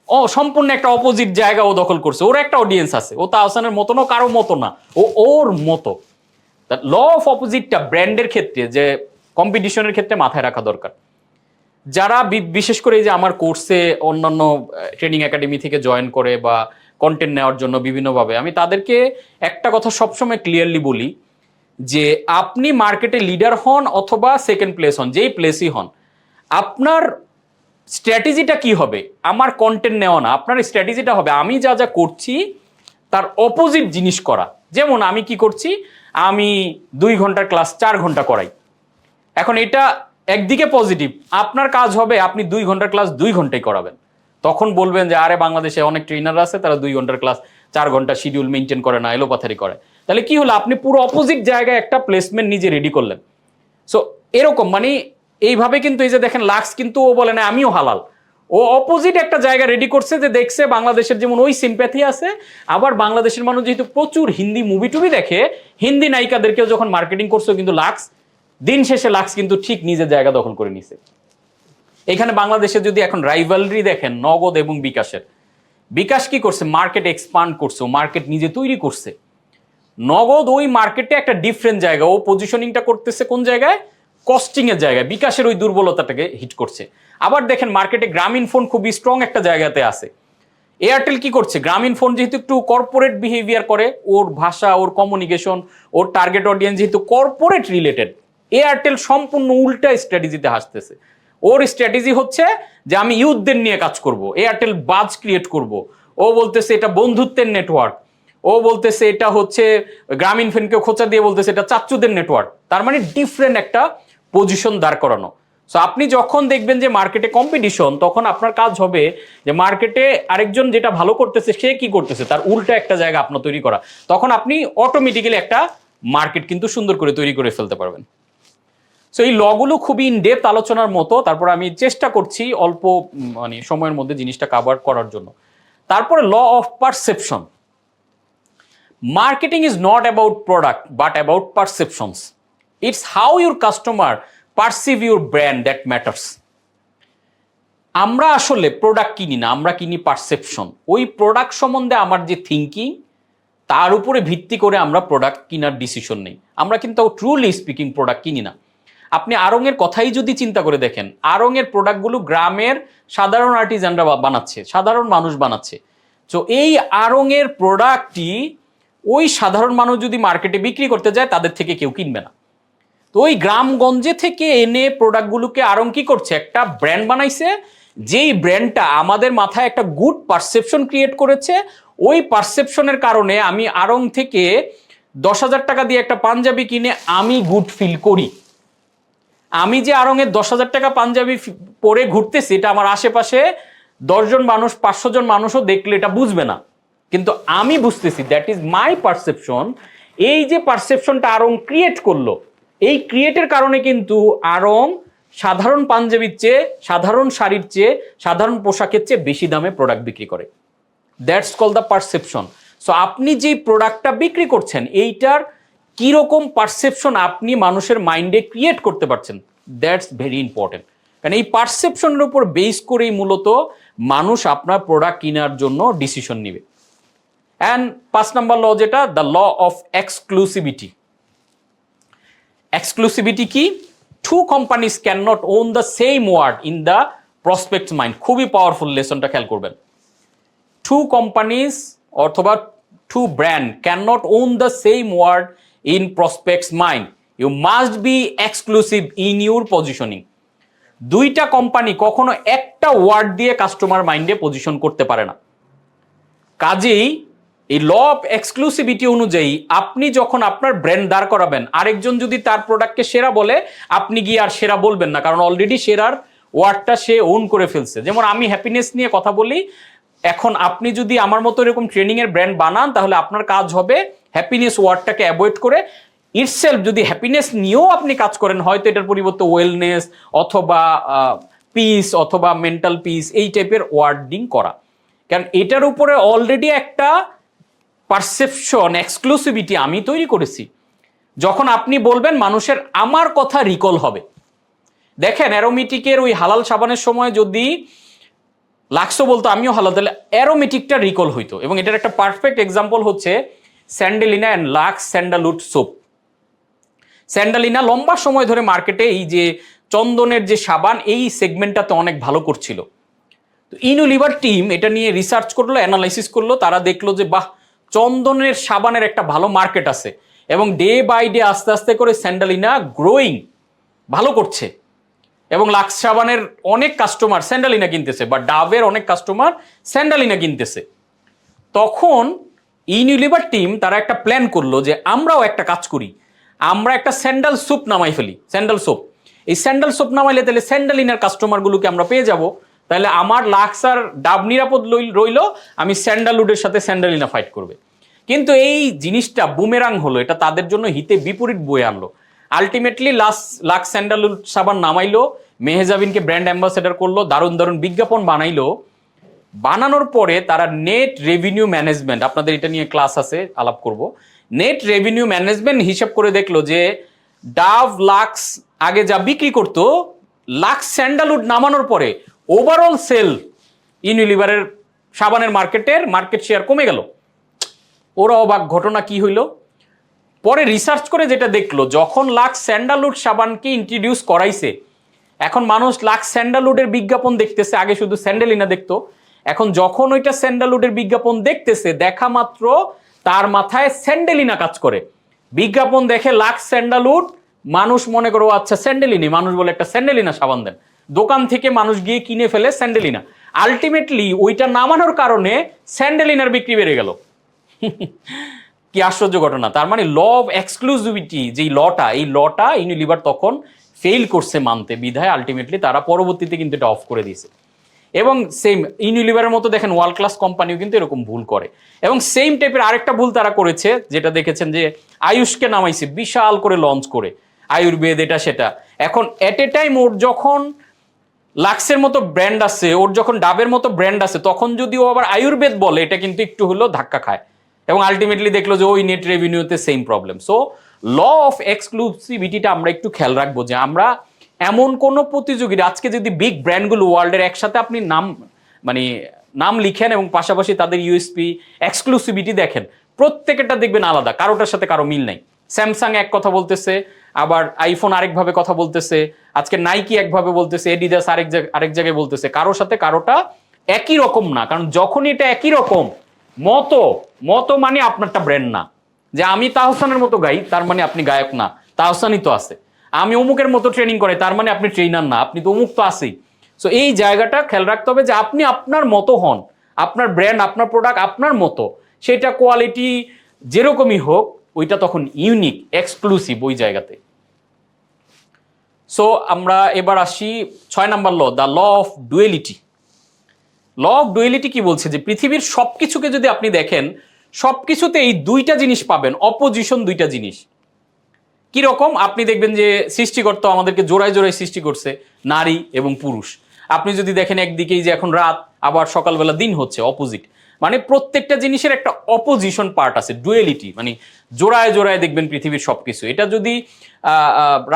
ও সম্পূর্ণ একটা অপোজিট জায়গা ও দখল করছে, ওর একটা অডিয়েন্স আছে, ও তাহসানের মতো না, কারো মতো না, ও ওর মতো। ল অফ অপোজিটটা ব্র্যান্ডের ক্ষেত্রে, যে কম্পিটিশনের ক্ষেত্রে মাথায় রাখা দরকার। যারা বিশেষ করে এই যে আমার কোর্সে অন্যান্য ট্রেনিং একাডেমি থেকে জয়েন করে বা কন্টেন্ট নেওয়ার জন্য বিভিন্নভাবে, আমি তাদেরকে একটা কথা সবসময় ক্লিয়ারলি বলি যে আপনি মার্কেটে লিডার হন অথবা সেকেন্ড প্লেস হন, যেই প্লেসই হন, আপনার স্ট্র্যাটেজিটা কি হবে? আমার কন্টেন্ট নেওয়া না, আপনার স্ট্র্যাটেজিটা হবে আমি যা যা করছি তার অপোজিট জিনিস করা। যেমন আমি কি করছি, আমি 2 ঘন্টার ক্লাস 4 ঘন্টা করাই। এখন এটা একদিকে পজিটিভ, আপনার কাজ হবে আপনি 2 ঘন্টার ক্লাস 2 ঘন্টায় করাবেন। তখন বলবেন যে আরে বাংলাদেশে অনেক ট্রেনার আছে তারা 2 ঘন্টার ক্লাস 4 ঘন্টা শিডিউল মেনটেন করে না, এলোপাথারি করে। তাহলে কি হলো, আপনি পুরো অপোজিট জায়গায় একটা প্লেসমেন্ট নিজে রেডি করলেন। সো এরকম মানে এইভাবে কিন্তু এই যে দেখেন লাক্স কিন্তু ও বলে না আমিও হালাল, ও অপোজিট একটা জায়গা রেডি করছে, যে দেখছে বাংলাদেশের যেমন ওই সিম্প্যাথি আছে, আবার বাংলাদেশের মানুষ যেহেতু প্রচুর হিন্দি মুভি টুভি দেখে, হিন্দি নায়িকাদেরকেও যখন মার্কেটিং করছে কিন্তু লাক্স, দিন শেষে লাক্স কিন্তু ঠিক নিজের জায়গা দখল করে নিছে। এখানে বাংলাদেশে যদি এখন রাইভালরি দেখেন নগদ এবং বিকাশের, বিকাশ কি করছে, মার্কেট এক্সপান্ড করছে, মার্কেট নিজে তৈরি করছে। নগদ ওই মার্কেটে একটা ডিফারেন্ট জায়গা, ও পজিশনিংটা করতেছে কোন জায়গায়, কস্টিং এর জায়গায়, বিকাশের ওই দুর্বলতাটাকে হিট করছে। আবার দেখেন মার্কেটে গ্রামীণ ফোন খুবই স্ট্রং একটা জায়গাতে আছে। এয়ারটেল কি করছে, গ্রামীণ ফোন যেহেতু একটু কর্পোরেট বিহেভিয়ার করে, ওর ভাষা, ওর কমিউনিকেশন, ওর টার্গেট অডিয়েন্স যেহেতু কর্পোরেট রিলেটেড, এয়ারটেল সম্পূর্ণ উল্টা স্ট্র্যাটেজিতে হাসতেছে। ওর স্ট্র্যাটেজি হচ্ছে যে আমি ইউথদের নিয়ে কাজ করব, এয়ারটেল বাজ ক্রিয়েট করব। ও বলতেছে এটা বন্ধুত্বের নেটওয়ার্ক, ও বলতেছে এটা হচ্ছে গ্রামীণ ফোনকে খোঁচা দিয়ে বলতেছে এটা চাচ্চুদের নেটওয়ার্ক। তার মানে ডিফারেন্ট একটা পজিশন দাঁড় করানো। সো আপনি যখন দেখবেন যে মার্কেটে কম্পিটিশন, তখন আপনার কাজ হবে যে মার্কেটে আরেকজন যেটা ভালো করতেছে সে কি করতেছে তার উল্টা একটা জায়গা আপনার তৈরি করা। তখন আপনি অটোমেটিক্যালি একটা মার্কেট কিন্তু সুন্দর করে তৈরি করে ফেলতে পারবেন। সো এই লগুলো খুবই ইন ডেপথ আলোচনার মতো, তারপর আমি চেষ্টা করছি অল্প মানে সময়ের মধ্যে জিনিসটা কভার করার জন্য। তারপরে law of perception. Marketing is not about product but about perceptions. It's how your customer perceive your brand that matters. আমরা আসলে প্রোডাক্ট কিনি না, আমরা কিনি পারসেপশন। ওই প্রোডাক্ট সম্বন্ধে আমার যে থিঙ্কিং, তার উপরে ভিত্তি করে আমরা প্রোডাক্ট কেনার ডিসিশন নেই। আমরা কিন্তু ট্রুলি স্পিকিং প্রোডাক্ট কিনি না। আপনি আড়ংয়ের কথাই যদি চিন্তা করে দেখেন, আড়ংয়ের প্রোডাক্টগুলো গ্রামের সাধারণ আর্টিজানরা বানাচ্ছে, সাধারণ মানুষ বানাচ্ছে। তো এই আড়ংয়ের প্রোডাক্টটি ওই সাধারণ মানুষ যদি মার্কেটে বিক্রি করতে যায়, তাদের থেকে কেউ কিনবে না। তো ওই গ্রামগঞ্জে থেকে এনে প্রোডাক্টগুলোকে আড়ং কি করছে, একটা ব্র্যান্ড বানাইছে, যেই ব্র্যান্ডটা আমাদের মাথায় একটা গুড পারসেপশন ক্রিয়েট করেছে। ওই পারসেপশনের কারণে আমি আড়ং থেকে 10,000 টাকা দিয়ে একটা পাঞ্জাবি কিনে আমি গুড ফিল করি। আমি যে আড়ংয়ের 10,000 টাকা পাঞ্জাবি পরে ঘুরতেছি, এটা আমার আশেপাশে 10 জন মানুষ, 500 জন মানুষও দেখলে এটা বুঝবে না, কিন্তু আমি বুঝতেছি, দ্যাট ইজ মাই পারসেপশন। এই যে পারসেপশনটা আড়ং ক্রিয়েট করলো, এই ক্রিয়েটের কারণে কিন্তু আড়ং সাধারণ পাঞ্জাবির চেয়ে, সাধারণ শাড়ির চেয়ে, সাধারণ পোশাকের চেয়ে বেশি দামে প্রোডাক্ট বিক্রি করে। That's call the perception. So আপনি যেই প্রোডাক্টটা বিক্রি করছেন, এইটার কিরকম পারসেপশন আপনি মানুষের মাইন্ডে ক্রিয়েট করতে পারছেন, দ্যাটস ভেরি ইম্পর্টেন্ট। কারণ এই পারসেপশনের উপর বেস করেই মূলত মানুষ আপনার প্রোডাক্ট কেনার জন্য ডিসিশন নেবে। অ্যান্ড 5 নম্বর ল যেটা, the law of exclusivity. Exclusivity কি? 2 companies cannot own the same word in the prospect's mind. খুবই পাওয়ারফুল লেসনটা খেয়াল করবেন। 2 companies অথবা 2 brand cannot own the same word in prospect's mind. You must be exclusive in your positioning. 2টা company কখনো একটা word দিয়ে customer মাইন্ডে position করতে পারে না। কাজেই এই ল অফ এক্সক্লুসিভিটি অনুযায়ী আপনি যখন আপনার ব্র্যান্ড দাঁড় করাবেন, আরেকজন যদি তার প্রোডাক্টকে সেরা বলে, আপনি গিয়ে আর সেরা বলবেন না, কারণ অলরেডি সেরার ওয়ার্ডটা সে ওন করে ফেলছে। যেমন আমি হ্যাপিনেস নিয়ে কথা বলি, এখন আপনি যদি আমার মতো এরকম ট্রেনিং এর ব্র্যান্ড বানান, তাহলে আপনার কাজ হবে হ্যাপিনেস ওয়ার্ডটাকে অ্যাভয়েড করে ইটসেলফ, যদি হ্যাপিনেস নিয়েও আপনি কাজ করেন, হয়তো এটার পরিবর্তে ওয়েলনেস অথবা পিস অথবা মেন্টাল পিস, এই টাইপের ওয়ার্ডিং করা। কারণ এটার উপরে অলরেডি একটা পারসেপশন, এক্সক্লুসিভিটি আমি তৈরি করেছি। যখন আপনি বলবেন, মানুষের আমার কথা রিকল হবে। দেখেন অ্যারোমেটিকের ওই হালাল সাবানের সময় যদি লাক্সো বলতো আমিও হালাল, তাহলে অ্যারোমেটিকটা রিকল হইতো। এবং এটার একটা পারফেক্ট এক্সাম্পল হচ্ছে Sandalina and Lux sandalwood soap. Sandalina লম্বা সময় ধরে মার্কেটে এই যে চন্দনের যে সাবান এই সেগমেন্টটাতে অনেক ভালো করছিল। তো ইউনিলিভার টিম এটা নিয়ে রিসার্চ করলো, অ্যানালাইসিস করলো, তারা দেখলো যে বাহ, চন্দনের সাবানের একটা ভালো মার্কেট আছে এবং ডে বাই ডে আস্তে আস্তে করে স্যান্ডালিনা গ্রোয়িং ভালো করছে এবং লাক্স সাবানের অনেক কাস্টমার স্যান্ডালিনা কিনতেছে বা ডাবের অনেক কাস্টমার স্যান্ডালিনা কিনতেছে। তখন ইউনিলিভার টিম তারা একটা প্ল্যান করলো যে আমরাও একটা কাজ করি, আমরা একটা স্যান্ডাল স্যুপ নামাই ফেলি, স্যান্ডাল সোপ। এই স্যান্ডাল সোপ নামাইলে তাহলে স্যান্ডালিনার কাস্টমারগুলোকে আমরা পেয়ে যাব, তাহলে আমার লাক্স আর ডাব নিরাপদ রইল, আমি স্যান্ডালউডের সাথে স্যান্ডালিনা ফাইট করবে। কিন্তু এই জিনিসটা বুমেরাং হলো, এটা তাদের জন্য হিতে বিপরীত বয়ে আনলো। আলটিমেটলি লাক্স স্যান্ডালউড সাবান নামাইলো, মেহজাবিনকে ব্র্যান্ড অ্যাম্বাসেডর করলো, দারুণ দারুণ বিজ্ঞাপন বানাইলো। বানানোর পরে তারা নেট রেভিনিউ ম্যানেজমেন্ট, আপনাদের এটা নিয়ে ক্লাস আছে, আলাপ করব, নেট রেভিনিউ ম্যানেজমেন্ট হিসাব করে দেখলো যে ডাভ লাক্স আগে যা বিক্রি করতো, লাক্স স্যান্ডালউড নামানোর পরে ওভারঅল সেল ইউনিলিভারের সাবানের মার্কেট শেয়ার কমে গেল। ওরা অবাক, ঘটনা কি হইল? পরে রিসার্চ করে যেটা দেখলো, যখন লাক্স স্যান্ডালউড সাবানকে ইন্ট্রোডিউস করাইছে, এখন মানুষ লাক্স স্যান্ডালউডের বিজ্ঞাপন দেখতেছে, আগে শুধু স্যান্ডেলিনা দেখতো, এখন যখন ওইটা স্যান্ডালউডের বিজ্ঞাপন দেখতেছে, দেখা মাত্র তার মাথায় স্যান্ডেলিনা কাজ করে। বিজ্ঞাপন দেখে লাক্স স্যান্ডালউড, মানুষ মনে করো আচ্ছা স্যান্ডেলিনা, মানুষ বলে একটা স্যান্ডেলিনা সাবান দেন, দোকান থেকে মানুষ গিয়ে কিনে ফেলে স্যান্ডেলিনা। আলটিমেটলি ওইটা নামানোর কারণে স্যান্ডেলিনার বিক্রি বেড়ে গেল। কি আশ্চর্য ঘটনা! তার মানে ল অফ এক্সক্লুসিভিটি যেই লটা, এই লটা ইউনিলিভার তখন ফেল করছে মানতে, বিধায় আলটিমেটলি তারা পরবর্তীতে কিন্তু এটা অফ করে দিয়েছে। এবং সেম ইউনিলিভারের মতো দেখেন ওয়ার্ল্ড ক্লাস কোম্পানিও কিন্তু এরকম ভুল করে। এবং সেম টাইপের আরেকটা ভুল তারা করেছে, যেটা দেখেছেন যে আয়ুষকে নামাইছে বিশাল করে লঞ্চ করে, আয়ুর্বেদ এটা সেটা। এখন এট এ টাইম ওর যখন লাক্সের মতো ব্র্যান্ড আছে, ওর যখন ডাবের মতো ব্র্যান্ড আছে, তখন যদি ও আবার আয়ুর্বেদ বলে, এটা কিন্তু একটু হলেও ধাক্কা খায়। এবং আলটিমেটলি দেখলো যে ওই নেট রেভিনিউতে same problem. So law of এক্সক্লুসিভিটিটা আমরা একটু খেয়াল রাখবো, যে আমরা এমন কোন প্রতিযোগিতা, আজকে যদি বিগ ব্র্যান্ডগুলো ওয়ার্ল্ডের একসাথে আপনি নাম লিখেন এবং পাশাপাশি তাদের ইউএসপি এক্সক্লুসিভিটি দেখেন, প্রত্যেকটা দেখবেন আলাদা, কারোটার সাথে কারো মিল নাই। স্যামসাং এক কথা বলতেছে, আবার আইফোন আরেকভাবে কথা বলতেছে, আজকে নাইকি একভাবে বলতেছে, এডিডাস আরেক জায়গায় বলতেছে, কারোর সাথে কারোটা একই রকম না। কারণ যখন এটা একই রকম, মতো মানে আপনারটা ব্র্যান্ড না। যে আমি তাহসানের মতো গাই, তার মানে আপনি গায়ক না, তাহসানই তো আছে। আমি অমুকের মতো ট্রেনিং করে, তার মানে আপনি ট্রেনার না, আপনি তো অমুক তো আছেই। সো এই জায়গাটা খেয়াল রাখতে হবে যে আপনি আপনার মতো হন, আপনার ব্র্যান্ড, আপনার প্রোডাক্ট আপনার মতো, সেটা কোয়ালিটি যেরকমই হোক, ওইটা তখন ইউনিক এক্সক্লুসিভ ওই জায়গাতে। সো আমরা এবার আসি 6 number law, the law of duality. Law of duality কি বলছে? যে পৃথিবীর সবকিছুকে যদি আপনি দেখেন, সবকিছুতে এই দুইটা জিনিস পাবেন, অপোজিশন দুইটা জিনিস। কি রকম? আপনি দেখবেন যে সৃষ্টিকর্তা আমাদেরকে জোড়ায় জোড়ায় সৃষ্টি করছে, নারী এবং পুরুষ। আপনি যদি দেখেন একদিকেই যে এখন রাত, আবার সকালবেলা দিন হচ্ছে, অপোজিট। মানে প্রত্যেকটা জিনিসের একটা অপোজিশন পার্ট আছে, ডুয়েলিটি, মানে জোড়ায় জোড়ায় দেখবেন পৃথিবীর সবকিছু। এটা যদি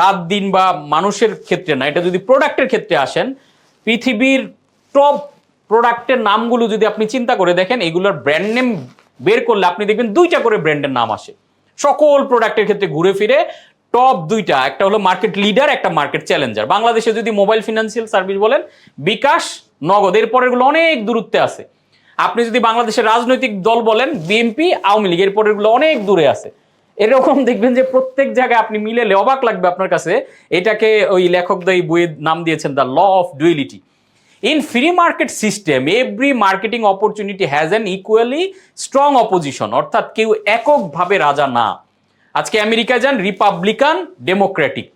রাত দিন বা মানুষের ক্ষেত্রে না, এটা যদি প্রোডাক্টের ক্ষেত্রে আসেন, পৃথিবীর টপ প্রোডাক্টের নামগুলো যদি আপনি চিন্তা করে দেখেন, এগুলোর ব্র্যান্ড নেম বের করলে আপনি দেখবেন 2টা করে ব্র্যান্ডের নাম আসে সকল প্রোডাক্টের ক্ষেত্রে ঘুরে ফিরে। টপ 2টা, একটা হলো মার্কেট লিডার, একটা মার্কেট চ্যালেঞ্জার। বাংলাদেশে যদি মোবাইল ফিনান্সিয়াল সার্ভিস বলেন, বিকাশ, নগদ, এর পরের গুলো অনেক দূরত্বে আছে। আপনি যদি বাংলাদেশের রাজনৈতিক দল বলেন, বিএনপি, আওয়ামী লীগ, এর পরের গুলো অনেক দূরে আছে। এরকম দেখবেন যে প্রত্যেক জায়গায় আপনি মিলেলে অবাক লাগবে আপনার কাছে। এটাকে ওই লেখকদ্বয় বইয়ের নাম দিয়েছেন the law of duality. In free market system, every marketing opportunity has an equally strong opposition, অর্থাৎ কেউ এককভাবে রাজা না। আজকে আমেরিকা যান, রিপাবলিকান, ডেমোক্রেটিক,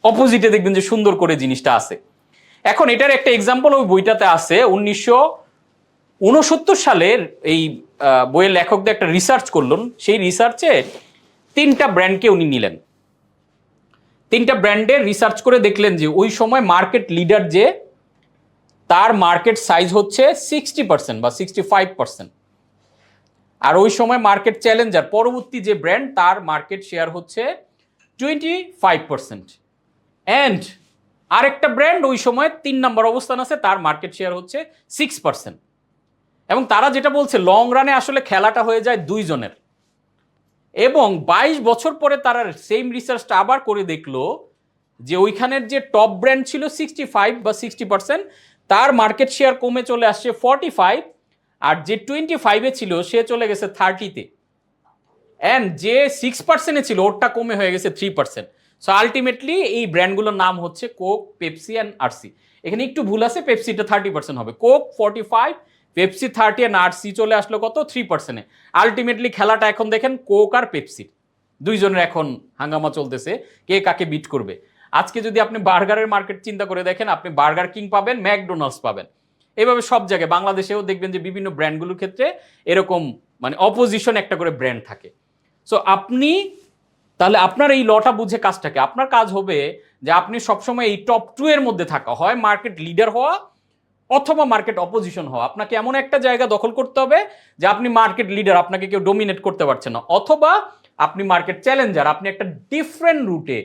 অপোজিটে দেখবেন যে সুন্দর করে জিনিসটা আছে। এখন এটার একটা এক্সাম্পল ওই বইটাতে আছে। 1969 সালের এই বইয়ের লেখকদের একটা রিসার্চ করলেন, সেই রিসার্চে 3টা ব্র্যান্ডকে উনি নিলেন। 3টা ব্র্যান্ডের রিসার্চ করে দেখলেন যে ওই সময় মার্কেট লিডার যে, তার মার্কেট সাইজ হচ্ছে 60% বা 65%, আর ওই সময় মার্কেট চ্যালেঞ্জার পরবর্তী যে ব্র্যান্ড, তার মার্কেট শেয়ার হচ্ছে 25%। অ্যান্ড আরেকটা ব্র্যান্ড ওই সময় 3 নম্বর অবস্থান আছে, তার মার্কেট শেয়ার হচ্ছে 6%। এবং তারা যেটা বলছে লং রানে আসলে খেলাটা হয়ে যায় 2 জনের। এবং 22 বছর পরে তারা সেম রিসার্চটা আবার করে দেখলো যে ওইখানের যে টপ ব্র্যান্ড ছিল 65 বা 60%, তার মার্কেট শেয়ার কমে চলে আসছে 45, আর যে 25-এ ছিল সে চলে গেছে 30-তে, অ্যান্ড যে 6%-এ ছিল ওরটা কমে হয়ে গেছে 3%। সো আলটিমেটলি এই ব্র্যান্ডগুলোর নাম হচ্ছে কোক, পেপসি অ্যান্ড আরসি। এখানে একটু ভুল আছে, পেপসিটা 30% হবে, কোক 45, পেপসি 30 অ্যান্ড আরসি চলে আসলো কত 3%-এ। আলটিমেটলি খেলাটা এখন দেখেন কোক আর পেপসির, দুইজনের এখন হাঙ্গামা চলতেছে কে কাকে বিট করবে। আজকে যদি আপনি বার্গারের মার্কেট চিন্তা করে দেখেন, আপনি বার্গার কিং পাবেন, ম্যাকডোনাল্ডস পাবেন, এইভাবে সব জায়গায় বাংলাদেশেও দেখবেন যে বিভিন্ন ব্র্যান্ডগুলোর ক্ষেত্রে এরকম মানে অপোজিশন একটা করে ব্র্যান্ড থাকে। সো আপনি তাহলে আপনার এই লটা বুঝে কাজটাকে, আপনার কাজ হবে যে আপনি সবসময় এই টপ 2 এর মধ্যে থাকা, হয় মার্কেট লিডার হওয়া অথবা মার্কেট অপোজিশন হওয়া। আপনাকে এমন একটা জায়গা দখল করতে হবে যে আপনি মার্কেট লিডার, আপনাকে কেউ ডোমিনেট করতে পারছে না, অথবা আপনি মার্কেট চ্যালেঞ্জার, আপনি একটা ডিফারেন্ট রুটে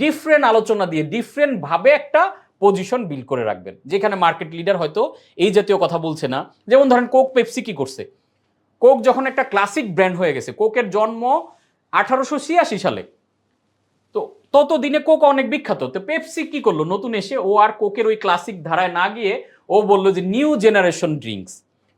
ডিফারেন্ট আলোচনা দিয়ে ডিফারেন্ট ভাবে একটা পজিশন বিল্ড করে রাখবেন, যেখানে মার্কেট লিডার হয়তো এই জাতীয় কথা বলছে না। যেমন ধরেন কোক, পেপসি কি করছে, কোক যখন একটা ক্লাসিক ব্র্যান্ড হয়ে গেছে, কোকের জন্ম 1886 সালে, তো ততদিনে কোক অনেক বিখ্যাত। তো পেপসি কি করলো নতুন এসে, ও আর কোকের ওই ক্লাসিক ধারায় না গিয়ে ও বললো যে নিউ জেনারেশন ড্রিঙ্কস,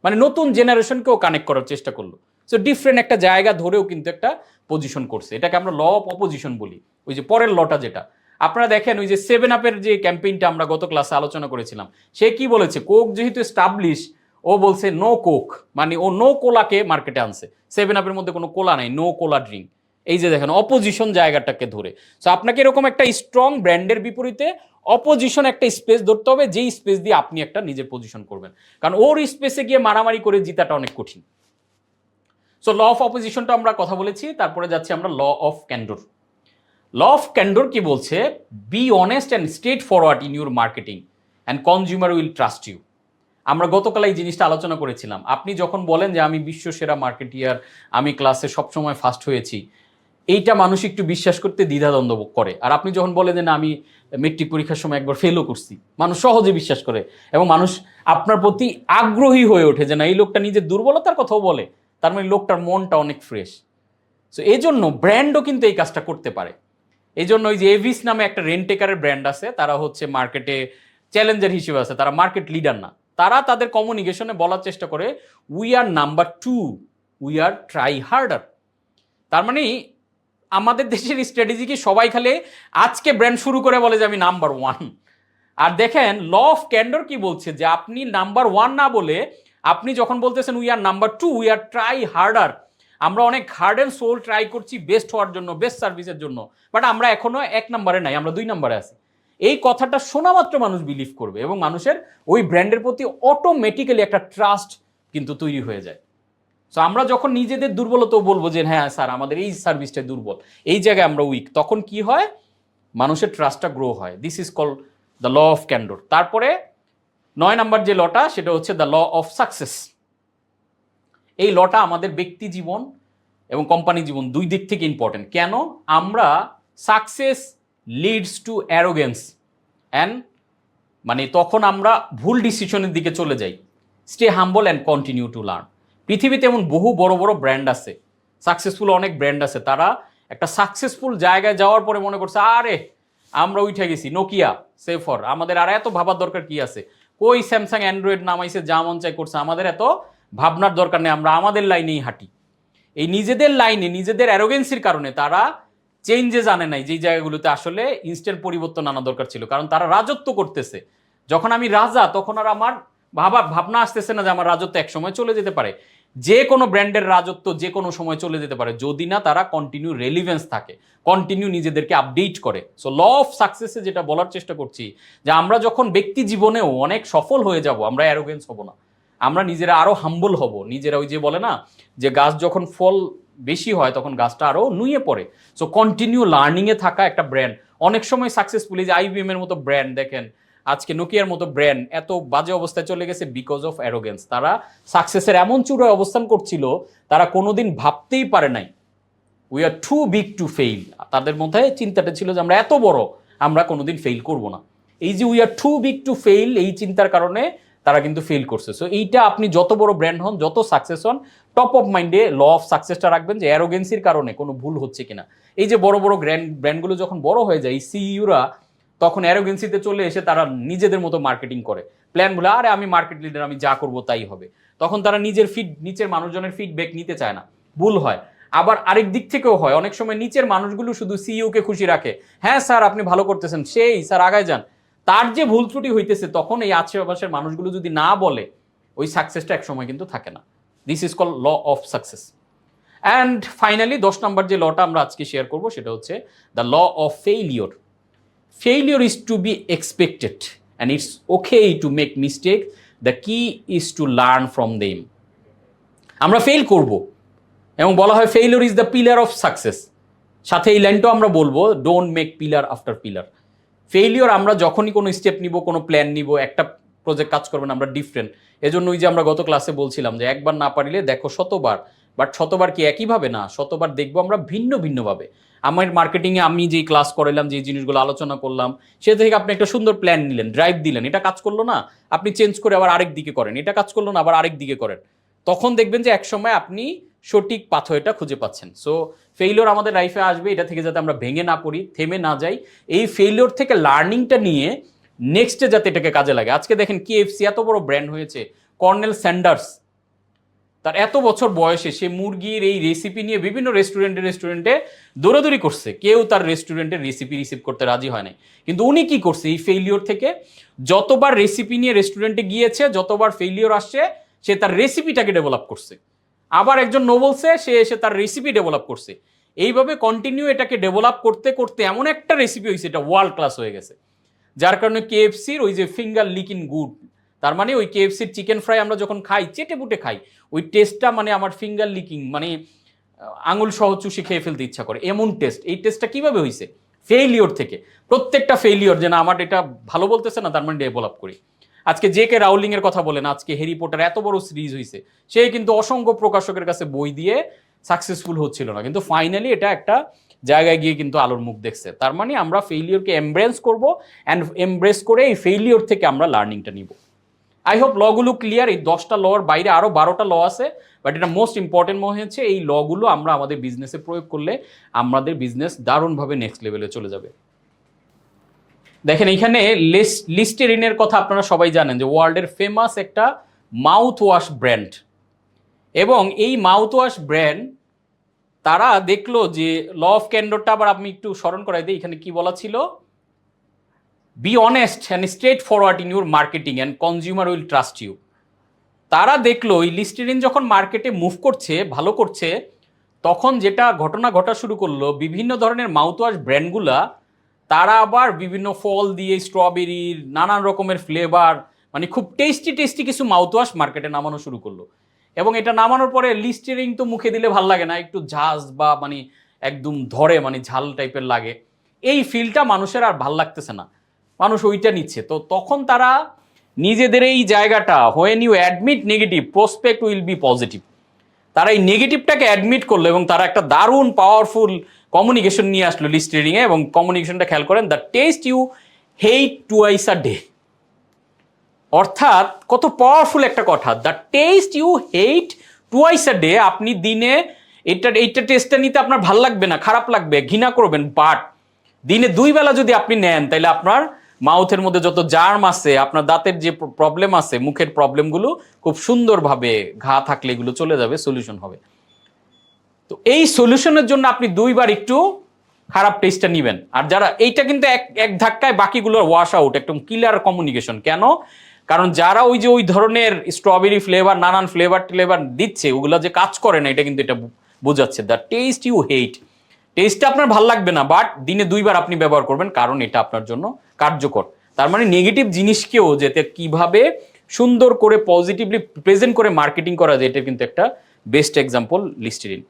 মানে নতুন জেনারেশনকে ও কানেক্ট করার চেষ্টা করলো। সো ডিফারেন্ট একটা জায়গা ধরেও কিন্তু একটা পজিশন করছে, এটাকে আমরা ল অফ অপোজিশন বলি। ওই যে পরের লটা যেটা আপনারা দেখেন, ওই যে 7 আপের যে ক্যাম্পেইনটা আমরা গত ক্লাসে আলোচনা করেছিলাম, সে কি বলেছে, কোক যেহেতু এস্টাবলিশ, ও বলছে নো কোক, মানে ও নো কোলাকে মার্কেটে আনছে। 7 আপের মধ্যে কোনো কোলা নাই, নো কোলা ড্রিঙ্ক। এই যে দেখেন অপোজিশন জায়গাটাকে ধরে। সো আপনাকে এরকম একটা স্ট্রং ব্র্যান্ডের বিপরীতে অপোজিশন একটা স্পেস ধরতে হবে, যেই স্পেস দিয়ে আপনি একটা নিজের পজিশন করবেন, কারণ ওর স্পেসে গিয়ে মারামারি করে জিতাটা অনেক কঠিন। সো ল অফ অপোজিশনটা আমরা কথা বলেছি, তারপরে যাচ্ছি আমরা ল অফ ক্যান্ডোর। ল অফ ক্যান্ডোর কি বলছে, be honest and straightforward in your marketing and consumer will trust you. আমরা গতকাল এই জিনিসটা আলোচনা করেছিলাম। আপনি যখন বলেন যে আমি বিশ্ব সেরা মার্কেটিয়ার, আমি ক্লাসে সবসময় ফার্স্ট হয়েছি, এইটা মানুষ একটু বিশ্বাস করতে দ্বিধাদ্বন্দ্ব করে। আর আপনি যখন বলেন যে না আমি মেট্রিক পরীক্ষার সময় একবার ফেলও করছি, মানুষ সহজে বিশ্বাস করে এবং মানুষ আপনার প্রতি আগ্রহী হয়ে ওঠে যে না এই লোকটা নিজের দুর্বলতার কথাও বলে, তার মানে লোকটার মনটা অনেক ফ্রেশ। সো এই জন্য ব্র্যান্ডও কিন্তু এই কাজটা করতে পারে। এই জন্য ওই যে এভিস নামে একটা রেন্টেকারের ব্র্যান্ড আছে, তারা হচ্ছে মার্কেটে চ্যালেঞ্জার হিসেবে আছে, তারা মার্কেট লিডার না। তারা তাদের কমিউনিকেশনে বলার চেষ্টা করে we are number 2, we are try harder. তার মানে আমাদের দেশের স্ট্র্যাটেজি কি, সবাই খালি আজকে ব্র্যান্ড শুরু করে বলে যে আমি নাম্বার 1। আর দেখেন ল অফ ক্যান্ডোর কি বলছে, যে আপনি নাম্বার 1 না বলে আপনি যখন বলতেছেন we are number 2, we are try harder, আমরা অনেক হার্ড অ্যান্ড সোল ট্রাই করছি বেস্ট হওয়ার জন্য, বেস্ট সার্ভিসের জন্য, বাট আমরা এখনো 1 নম্বরে নাই, আমরা 2 নম্বরে আছি। এই কথাটা শোনা মাত্র মানুষ বিলিভ করবে এবং মানুষের ওই ব্র্যান্ডের প্রতি অটোমেটিক্যালি একটা ট্রাস্ট কিন্তু তৈরি হয়ে যায়। সো আমরা যখন নিজেদের দুর্বলতাও বলবো যে হ্যাঁ স্যার আমাদের এই সার্ভিসটা দুর্বল, এই জায়গায় আমরা উইক, তখন কি হয়, মানুষের ট্রাস্টটা গ্রো হয়। This is called the law of candour. তারপরে 9 নম্বর যে লটা, সেটা হচ্ছে দ্য ল অফ সাকসেস। এই লটা আমাদের ব্যক্তি জীবন এবং কোম্পানি জীবন দুই দিক থেকে ইম্পর্টেন্ট। কেন, আমরা success leads to arrogance and, মানে তখন আমরা ভুল ডিসিশনের দিকে চলে যাই। Stay humble and continue to learn. পৃথিবীতে এমন বহু বড় বড় ব্র্যান্ড আছে, সাকসেসফুল অনেক ব্র্যান্ড আছে, তারা একটা সাকসেসফুল জায়গায় যাওয়ার পরে মনে করছে আরে আমরা উঠে গেছি, নোকিয়া সেফর, আমাদের আর এত ভাবার দরকার কি আছে, কই স্যামসাং অ্যান্ড্রয়েড নামাইছে যা মন চাই করছে, আমাদের এত ভাবনার দরকার নেই, আমরা আমাদের লাইনেই হাঁটি। এই নিজেদের লাইনে নিজেদের অ্যারোগেন্সির কারণে তারা চেঞ্জেস আনে নাই, যেই জায়গাগুলোতে আসলে ইনস্ট্যান্ট পরিবর্তন আনা দরকার ছিল, কারণ তারা রাজত্ব করতেছে। যখন আমি রাজা, তখন আর আমার ভাবনা আসতেছে না যে আমার রাজত্ব এক সময় চলে যেতে পারে। যে কোনো ব্র্যান্ডের রাজত্ব যে কোনো সময় চলে যেতে পারে, যদি না তারা কন্টিনিউ রেলিভেন্স থাকে, কন্টিনিউ নিজেদেরকে আপডেট করে। সো ল অফ সাকসেসে যেটা বলার চেষ্টা করছি, যে আমরা যখন ব্যক্তি জীবনেও অনেক সফল হয়ে যাব, আমরা অ্যারোগেন্স হব না, আমরা নিজেরা আরো হাম্বল হব, নিজেরা ওই যে বলে না যে গাছ যখন ফল বেশি হয় তখন গাছটা আরো নুয়ে পড়ে। সো কন্টিনিউ লার্নিংয়ে থাকা একটা ব্র্যান্ড অনেক সময় সাকসেসফুল। এই যে IBM এর মতো ব্র্যান্ড দেখেন, আজকে নোকিয়ার মতো ব্র্যান্ড এত বাজে অবস্থায় চলে গেছে বিকজ অফ অ্যারোগেন্স। তারা সাকসেসের এমন চূড়ায় অবস্থান করছিল, তারা কোনোদিন ভাবতেই পারে নাই we are too big to fail. তাদের মধ্যে চিন্তাটা ছিল যে আমরা এত বড়, আমরা কোনোদিন ফেইল করব না। এই যে we are too big to fail, এই চিন্তার কারণে তারা কিন্তু ফেল করছে। সো এইটা আপনি যত বড় ব্র্যান্ড হন, যত সাকসেস হন, টপ অফ মাইন্ডে ল অফ সাকসেসটা রাখবেন যে অ্যারোগেন্সির কারণে কোনো ভুল হচ্ছে কিনা। এই যে বড় বড় ব্র্যান্ডগুলো যখন বড় হয়ে যায়, সিইওরা তখন অ্যারোগেন্সিতে চলে এসে তারা নিজেদের মতো মার্কেটিং করে, প্ল্যান বলে আরে আমি মার্কেট লিডার, আমি যা করবো তাই হবে। তখন তারা নিচের মানুষজনের ফিডব্যাক নিতে চায় না, ভুল হয়। আবার আরেক দিক থেকেও হয়, অনেক সময় নিচের মানুষগুলো শুধু সিইওকে খুশি রাখে, হ্যাঁ স্যার আপনি ভালো করতেছেন, সেই স্যার আগায় যান। তার যে ভুল ত্রুটি হইতেছে তখন এই আশেপাশের মানুষগুলো যদি না বলে, ওই সাকসেসটা একসময় কিন্তু থাকে না। This is call law of success. And finally 10 number যে লটা আমরা আজকে শেয়ার করবো সেটা হচ্ছে the law of failure. Failure is to be expected and it's okay to make mistakes. The key is to learn from them. আমরা fail করব এবং বলা হয় failure is the pillar of success. সাথে এই লাইনটাও আমরা বলবো, don't make pillar after pillar. Failure আমরা যখনই কোনো স্টেপ নিব, কোনো প্ল্যান নিব, একটা প্রজেক্ট কাজ করবেন, আমরা ডিফারেন্ট। এজন্য ওই যে আমরা গত ক্লাসে বলছিলাম যে একবার না পারিলে দেখো শতবার, বাট শতবার কি একইভাবে না, শতবার দেখবো আমরা ভিন্ন ভিন্নভাবে। আমার মার্কেটিংয়ে আমি যেই ক্লাস করাইলাম, যে জিনিসগুলো আলোচনা করলাম, সে থেকে আপনি একটা সুন্দর প্ল্যান নিলেন, ড্রাইভ দিলেন, এটা কাজ করলো না, আপনি চেঞ্জ করে আবার আরেক দিকে করেন, এটা কাজ করলো না, আবার আরেক দিকে করেন, তখন দেখবেন যে একসময় আপনি সঠিক পাথওয়েটা খুঁজে পাচ্ছেন। সো ফেইলিওর আমাদের লাইফে আসবে, এটা থেকে যাতে আমরা ভেঙে না পড়ি, থেমে না যাই, এই ফেইলিওর থেকে লার্নিংটা নিয়ে নেক্সটে যাতে এটাকে কাজে লাগে। আজকে দেখেন KFC এত বড় ব্র্যান্ড হয়েছে, কর্নেল স্যান্ডার্স তার এত বছর বয়সে সে মুরগির এই রেসিপি নিয়ে বিভিন্ন রেস্টুরেন্টে দৌড়াদৌড়ি করছে, কেউ তার রেস্টুরেন্টের রেসিপি রিসিভ করতে রাজি হয় নাই। কিন্তু উনি কি করছে, এই ফেইলিওর থেকে যতবার রেসিপি নিয়ে রেস্টুরেন্টে গিয়েছে, যতবার ফেইলিওর আসছে, সে তার রেসিপিটাকে ডেভেলপ করছে। আবার একজন নো বলছে, সে এসে তার রেসিপি ডেভেলপ করছে। এইভাবে কন্টিনিউ এটাকে ডেভেলপ করতে করতে এমন একটা রেসিপি হয়েছে, এটা ওয়ার্ল্ড ক্লাস হয়ে গেছে। যার কারণে KFCর ওই যে ফিঙ্গার লিকিং গুড, তার মানে ওই KFCর চিকেন ফ্রাই আমরা যখন খাই, চেটে পুটে খাই, ওই টেস্টটা মানে আমার ফিঙ্গার লিকিং, মানে আঙুল সহ চুষে খেয়ে ফেলতে ইচ্ছা করে, এমন টেস্ট। এই টেস্টটা কিভাবে হয়েছে? ফেইলিওর থেকে। প্রত্যেকটা ফেইলিওর, যে না আমার এটা ভালো বলতেছে না, তার মানে ডেভেলপ করি। আজকে JK রাউলিং এর কথা বলেন, আজকে হ্যারি পটার এত বড় সিরিজ হয়েছে, সে কিন্তু অসংখ্য প্রকাশকের কাছে বই দিয়ে সাকসেসফুল হচ্ছিল না, কিন্তু ফাইনালি এটা একটা জায়গায় গিয়ে কিন্তু আলোর মুখ দেখছে। তার মানে আমরা ফেইলিওরকে এমব্রেস করব, অ্যান্ড এমব্রেস করে এই ফেইলিওর থেকে আমরা লার্নিংটা নিব। আই হোপ লগুলো ক্লিয়ার। এই 10টা লর বাইরে আরও 12টা ল আছে, বাট এটা মোস্ট ইম্পর্টেন্ট মনে হচ্ছে। এই লগুলো আমরা আমাদের বিজনেসে প্রয়োগ করলে আমাদের বিজনেস দারুণভাবে নেক্সট লেভেলে চলে যাবে। দেখেন এইখানে লিস্টেরিনের কথা আপনারা সবাই জানেন যে ওয়ার্ল্ডের ফেমাস একটা মাউথ ওয়াশ ব্র্যান্ড, এবং এই মাউথ ওয়াশ ব্র্যান্ড তারা দেখলো যে ল অফ ক্যান্ডরটা আবার আমি একটু স্মরণ করাই দিই। এখানে কি বলা ছিল? Be honest and straightforward in your marketing and consumer will trust you. তারা দেখলো এই লিস্টেরিন যখন মার্কেটে মুভ করছে, ভালো করছে, তখন যেটা ঘটনা ঘটা শুরু করলো, বিভিন্ন ধরনের মাউথওয়াশ ব্র্যান্ডগুলা তারা আবার বিভিন্ন ফল দিয়ে, স্ট্রবেরির নানান রকমের ফ্লেভার, মানে খুব টেস্টি টেস্টি কিছু মাউথওয়াশ মার্কেটে নামানো শুরু করলো। এবং এটা নামানোর পরে লিস্টেরিন তো মুখে দিলে ভাল লাগে না, একটু ঝাঁজ বা মানে একদম ধরে, মানে ঝাল টাইপের লাগে। এই ফিলটা মানুষের আর ভাল লাগতেছে না, মানুষ ওইটা নিচ্ছে। তো তখন তারা নিজেদের এই জায়গাটা, when you admit negative prospect will be positive, তারা এই নেগেটিভটাকে অ্যাডমিট করলো এবং তারা একটা দারুণ পাওয়ারফুল কমিউনিকেশন নিয়ে আসলো লিস্টেরিংয়ে। এবং কমিউনিকেশনটা খেয়াল করেন, the taste you hate twice a day. অর্থাৎ কত পাওয়ারফুল একটা কথা, the taste you hate twice a day. আপনি দিনে এইটা টেস্টটা নিতে আপনার ভাল লাগবে না, খারাপ লাগবে, ঘৃণা করবেন, বাট দিনে 2 বেলা যদি আপনি নেন, তাহলে আপনার মাউথের মধ্যে যত জার্ম আছে, আপনার দাঁতের যে প্রবলেম আছে, মুখের প্রবলেমগুলো খুব সুন্দরভাবে, ঘা থাকলে এগুলো চলে যাবে, সলিউশন হবে। তো এই সলিউশনের জন্য আপনি 2 বার একটু খারাপ টেস্টটা নেবেন। আর যারা এইটা কিন্তু এক ধাক্কায় বাকিগুলোর ওয়াশ আউট, একদম ক্লিয়ার কমিউনিকেশন। কেন? কারণ যারা ওই ধরনের স্ট্রবেরি ফ্লেভার, নানান ফ্লেভার দিচ্ছে, ওগুলো যে কাজ করে না, এটা কিন্তু এটা বোঝাচ্ছে। দ্য টেস্ট ইউ হেইট, টেস্টটা আপনার ভালো লাগবে না, বাট দিনে 2 বার আপনি ব্যবহার করবেন, কারণ এটা আপনার জন্য কার্যকর। তার মানে নেগেটিভ জিনিসকেও যেতে কিভাবে সুন্দর করে পজিটিভলি প্রেজেন্ট করে মার্কেটিং করা যায়, এটা কিন্তু একটা বেস্ট এক্সাম্পল লিস্টেরিন।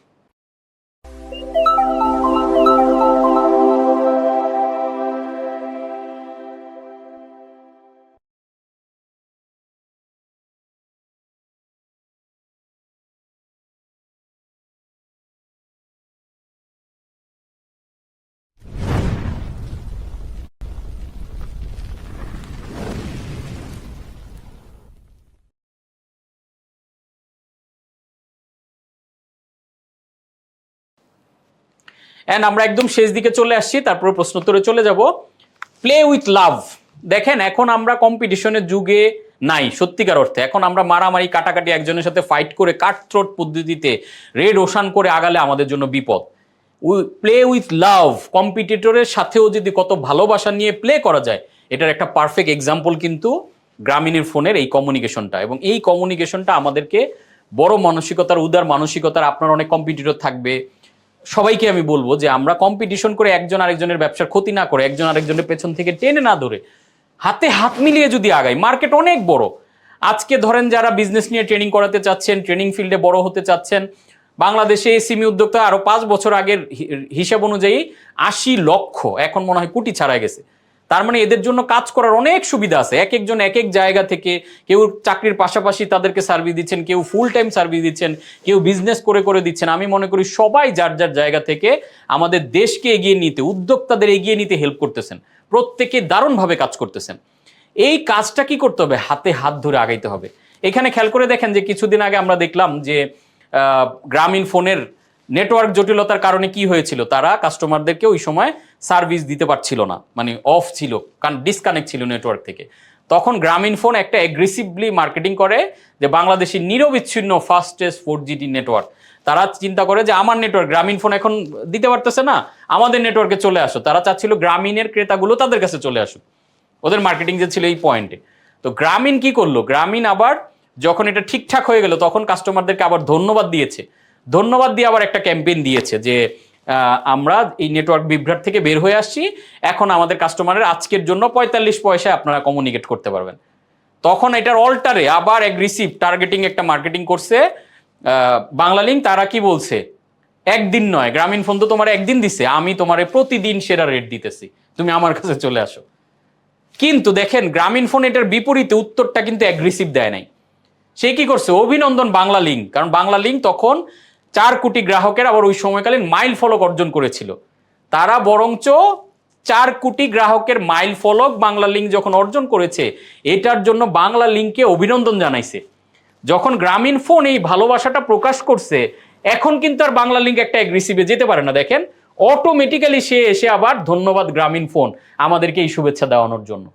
অ্যান্ড আমরা একদম শেষ দিকে চলে আসছি, তারপরে প্রশ্নোত্তরে চলে যাব। Play with love. দেখেন এখন আমরা কম্পিটিশনের যুগে নাই সত্যিকার অর্থে। এখন আমরা মারামারি কাটাকাটি একজনের সাথে ফাইট করে কাট থ্রোট পদ্ধতিতে রেড ওশান করে আগালে আমাদের জন্য বিপদ। প্লে উইথ লাভ, কম্পিটিটরের সাথেও যদি কত ভালোবাসা নিয়ে প্লে করা যায়, এটার একটা পারফেক্ট এক্সাম্পল কিন্তু গ্রামীণের ফোনের এই কমিউনিকেশনটা। এবং এই কমিউনিকেশনটা আমাদেরকে বড় মানসিকতার, উদার মানসিকতার, আপনার অনেক কম্পিটিটর থাকবে, সবাইকে আমি বলবো যে আমরা কম্পিটিশন করে একজন আরেকজনের ব্যবসার ক্ষতি না করে, একজন আরেকজনের পেছন থেকে টেনে না ধরে হাতে হাত মিলিয়ে যদি আগাই, মার্কেট অনেক বড়। আজকে ধরেন যারা বিজনেস নিয়ে ট্রেনিং করাতে চাচ্ছেন, ট্রেনিং ফিল্ডে বড় হতে চাচ্ছেন, বাংলাদেশে এসএমই উদ্যোক্তা আরো 5 বছর আগের হিসাব অনুযায়ী 80 লক্ষ, এখন মনে হয় কোটি ছাড়া গেছে। তার মানে এদের জন্য কাজ করার অনেক সুবিধা আছে। এক একজন এক এক জায়গা থেকে, কেউ চাকরির পাশাপাশি তাদেরকে সার্ভিস দিচ্ছেন, কেউ ফুল টাইম সার্ভিস দিচ্ছেন, কেউ বিজনেস করে করে দিচ্ছেন। আমি মনে করি সবাই যার যার জায়গা থেকে আমাদের দেশকে এগিয়ে নিতে, উদ্যোক্তাদের এগিয়ে নিতে হেল্প করতেছেন, প্রত্যেকে দারুণভাবে কাজ করতেছেন। এই কাজটা কি করতে হবে? হাতে হাত ধরে আগাইতে হবে। এখানে খেয়াল করে দেখেন যে কিছুদিন আগে আমরা দেখলাম যে গ্রামীণ ফোনের নেটওয়ার্ক জটিলতার কারণে কি হয়েছিল, তারা কাস্টমারদেরকে ওই সময় সার্ভিস দিতে পারছিল না, মানে অফ ছিল, কারণ ডিসকানেক্ট ছিল নেটওয়ার্ক থেকে। তখন গ্রামীণ ফোন একটা অ্যাগ্রেসিভলি মার্কেটিং করে যে বাংলাদেশের নিরবিচ্ছিন্ন ফাস্টেস্ট 4G নেটওয়ার্ক। তারা চিন্তা করে যে আমার নেটওয়ার্ক, গ্রামীণ ফোন এখন দিতে পারতেছে না, আমাদের নেটওয়ার্কে চলে আসো। তারা চাচ্ছিল গ্রামীণের ক্রেতাগুলো তাদের কাছে চলে আসুক, ওদের মার্কেটিং যে ছিল এই পয়েন্টে। তো গ্রামীণ কি করলো, গ্রামীণ আবার যখন এটা ঠিকঠাক হয়ে গেল তখন কাস্টমারদেরকে আবার ধন্যবাদ দিয়েছে, ধন্যবাদ দিয়ে আবার একটা ক্যাম্পেইন দিয়েছে যে আমরা এই নেটওয়ার্ক বিভ্রাট থেকে বের হয়ে আসছি, এখন আমাদের কাস্টমারের আজকের জন্য 45 পয়সায় আপনারা কমিউনিকেট করতে পারবেন। তখন এটার অল্টারে আবার অ্যাগ্রেসিভ টার্গেটিং একটা মার্কেটিং করছে বাংলালিংক। তারা কি বলছে, একদিন নয়, গ্রামীণ ফোন তো তোমার একদিন দিছে, আমি তোমার প্রতিদিন সেরা রেট দিতেছি, তুমি আমার কাছে চলে আসো। কিন্তু দেখেন গ্রামীণ ফোন এটার বিপরীতে উত্তরটা কিন্তু অ্যাগ্রেসিভ দেয় নাই। সে কি করছে, অভিনন্দন বাংলালিংক, কারণ বাংলালিংক তখন 4 কোটি গ্রাহকের আবার ওই সময়কালীন মাইল ফলক অর্জন করেছিল। তারা বরঞ্চ 4 কোটি গ্রাহকের মাইল ফলক বাংলালিংক যখন অর্জন করেছে, এটার জন্য বাংলালিংককে অভিনন্দন জানাইছে। যখন গ্রামীণ ফোন এই ভালোবাসাটা প্রকাশ করছে, এখন কিন্তু আর বাংলালিংক একটা অ্যাগ্রেসিভে যেতে পারে না। দেখেন অটোমেটিক্যালি সে এসে আবার ধন্যবাদ গ্রামীণ ফোন আমাদেরকে এই শুভেচ্ছা দেওয়ানোর জন্য।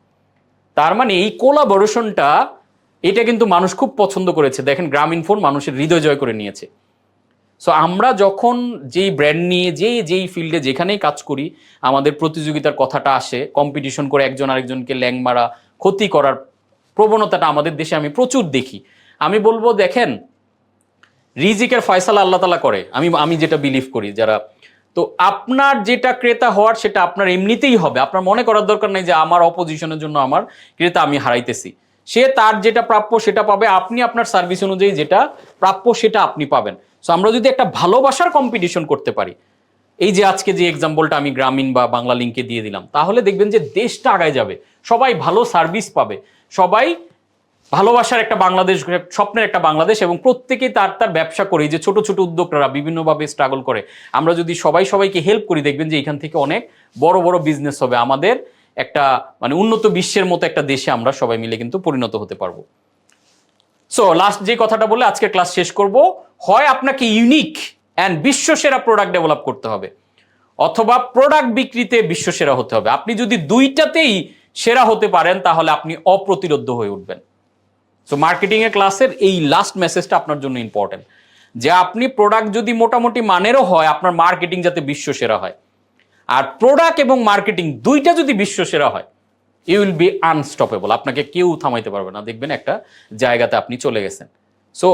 তার মানে এই কোলাবোরেশনটা, এটা কিন্তু মানুষ খুব পছন্দ করেছে। দেখেন গ্রামীণ ফোন মানুষের হৃদয় জয় করে নিয়েছে। সো আমরা যখন যেই ব্র্যান্ড নিয়ে যেই ফিল্ডে যেখানেই কাজ করি, আমাদের প্রতিযোগিতার কথাটা আসে, কম্পিটিশন করে একজন আরেকজনকে ল্যাং মারা, ক্ষতি করার প্রবণতাটা আমাদের দেশে আমি প্রচুর দেখি। আমি বলবো দেখেন, রিজিকের ফয়সালা আল্লাহ তাআলা করে, আমি যেটা বিলিভ করি। যারা তো আপনার যেটা ক্রেতা হওয়ার সেটা আপনার এমনিতেই হবে। আপনার মনে করার দরকার নেই যে আমার অপোজিশনের জন্য আমার ক্রেতা আমি হারাইতেছি। সে তার যেটা প্রাপ্য সেটা পাবে, আপনি আপনার সার্ভিস অনুযায়ী যেটা প্রাপ্য সেটা আপনি পাবেন। সো আমরা যদি একটা ভালোবাসার কম্পিটিশন করতে পারি, এই যে আজকে যে এক্সাম্পলটা আমি গ্রামীণ বা বাংলালিংকে দিয়ে দিলাম, তাহলে দেখবেন যে দেশটা আগায় যাবে, সবাই ভালো সার্ভিস পাবে, সবাই ভালোবাসার একটা বাংলাদেশ, স্বপ্নের একটা বাংলাদেশ। এবং প্রত্যেকেই তার তার ব্যবসা করে, যে ছোট ছোট উদ্যোক্তারা বিভিন্নভাবে স্ট্রাগল করে, আমরা যদি সবাইকে হেল্প করি, দেখবেন যে এখান থেকে অনেক বড় বড় বিজনেস হবে। আমাদের একটা মানে উন্নত বিশ্বের মতো একটা দেশে আমরা সবাই মিলে কিন্তু পরিণত হতে পারবো। সো লাস্ট যে কথাটা বলে আজকে ক্লাস শেষ করব, হয় আপনাকে ইউনিক অ্যান্ড বিশ্বসেরা প্রোডাক্ট ডেভেলপ করতে হবে, অথবা প্রোডাক্ট বিক্রিতে বিশ্বসেরা হতে হবে। আপনি যদি দুইটাতেই সেরা হতে পারেন, তাহলে আপনি অপ্রতিরোধ্য হয়ে উঠবেন। সো মার্কেটিং এর ক্লাসের এই লাস্ট মেসেজটা আপনার জন্য ইম্পর্টেন্ট, যে আপনি প্রোডাক্ট যদি মোটামুটি মানেরও হয়, আপনার মার্কেটিং যাতে বিশ্বসেরা হয়। আর প্রোডাক্ট এবং মার্কেটিং দুইটা যদি বিশ্বসেরা হয়, ইউ উইল বি আনস্টপেবল, আপনাকে কেউ থামাইতে পারবে না। দেখবেন একটা জায়গাতে আপনি চলে গেছেন। সো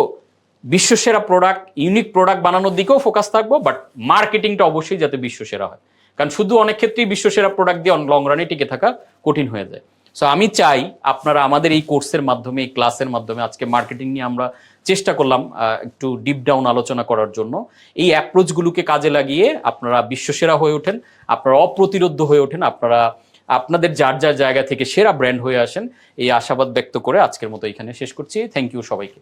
বিশ্বসেরা প্রোডাক্ট, ইউনিক প্রোডাক্ট বানানোর দিকেও ফোকাস থাকবো, বাট মার্কেটিংটা অবশ্যই যাতে বিশ্বসেরা হয়, কারণ শুধু অনেক ক্ষেত্রেই বিশ্বসেরা প্রোডাক্ট দিয়ে লং রানে টিকে থাকা কঠিন হয়ে যায়। সো আমি চাই আপনারা আমাদের এই কোর্সের মাধ্যমে, এই ক্লাসের মাধ্যমে, আজকে মার্কেটিং নিয়ে আমরা চেষ্টা করলাম একটু ডিপ ডাউন আলোচনা করার জন্য, এই অ্যাপ্রোচগুলোকে কাজে লাগিয়ে আপনারা বিশ্বসেরা হয়ে ওঠেন, আপনারা অপ্রতিরোধ্য হয়ে ওঠেন, আপনারা আপনাদের যার যার জায়গা থেকে সেরা ব্র্যান্ড হয়ে আসেন। এই আশাবাদ ব্যক্ত করে আজকের মতো এখানে শেষ করছি। থ্যাংক ইউ সবাইকে।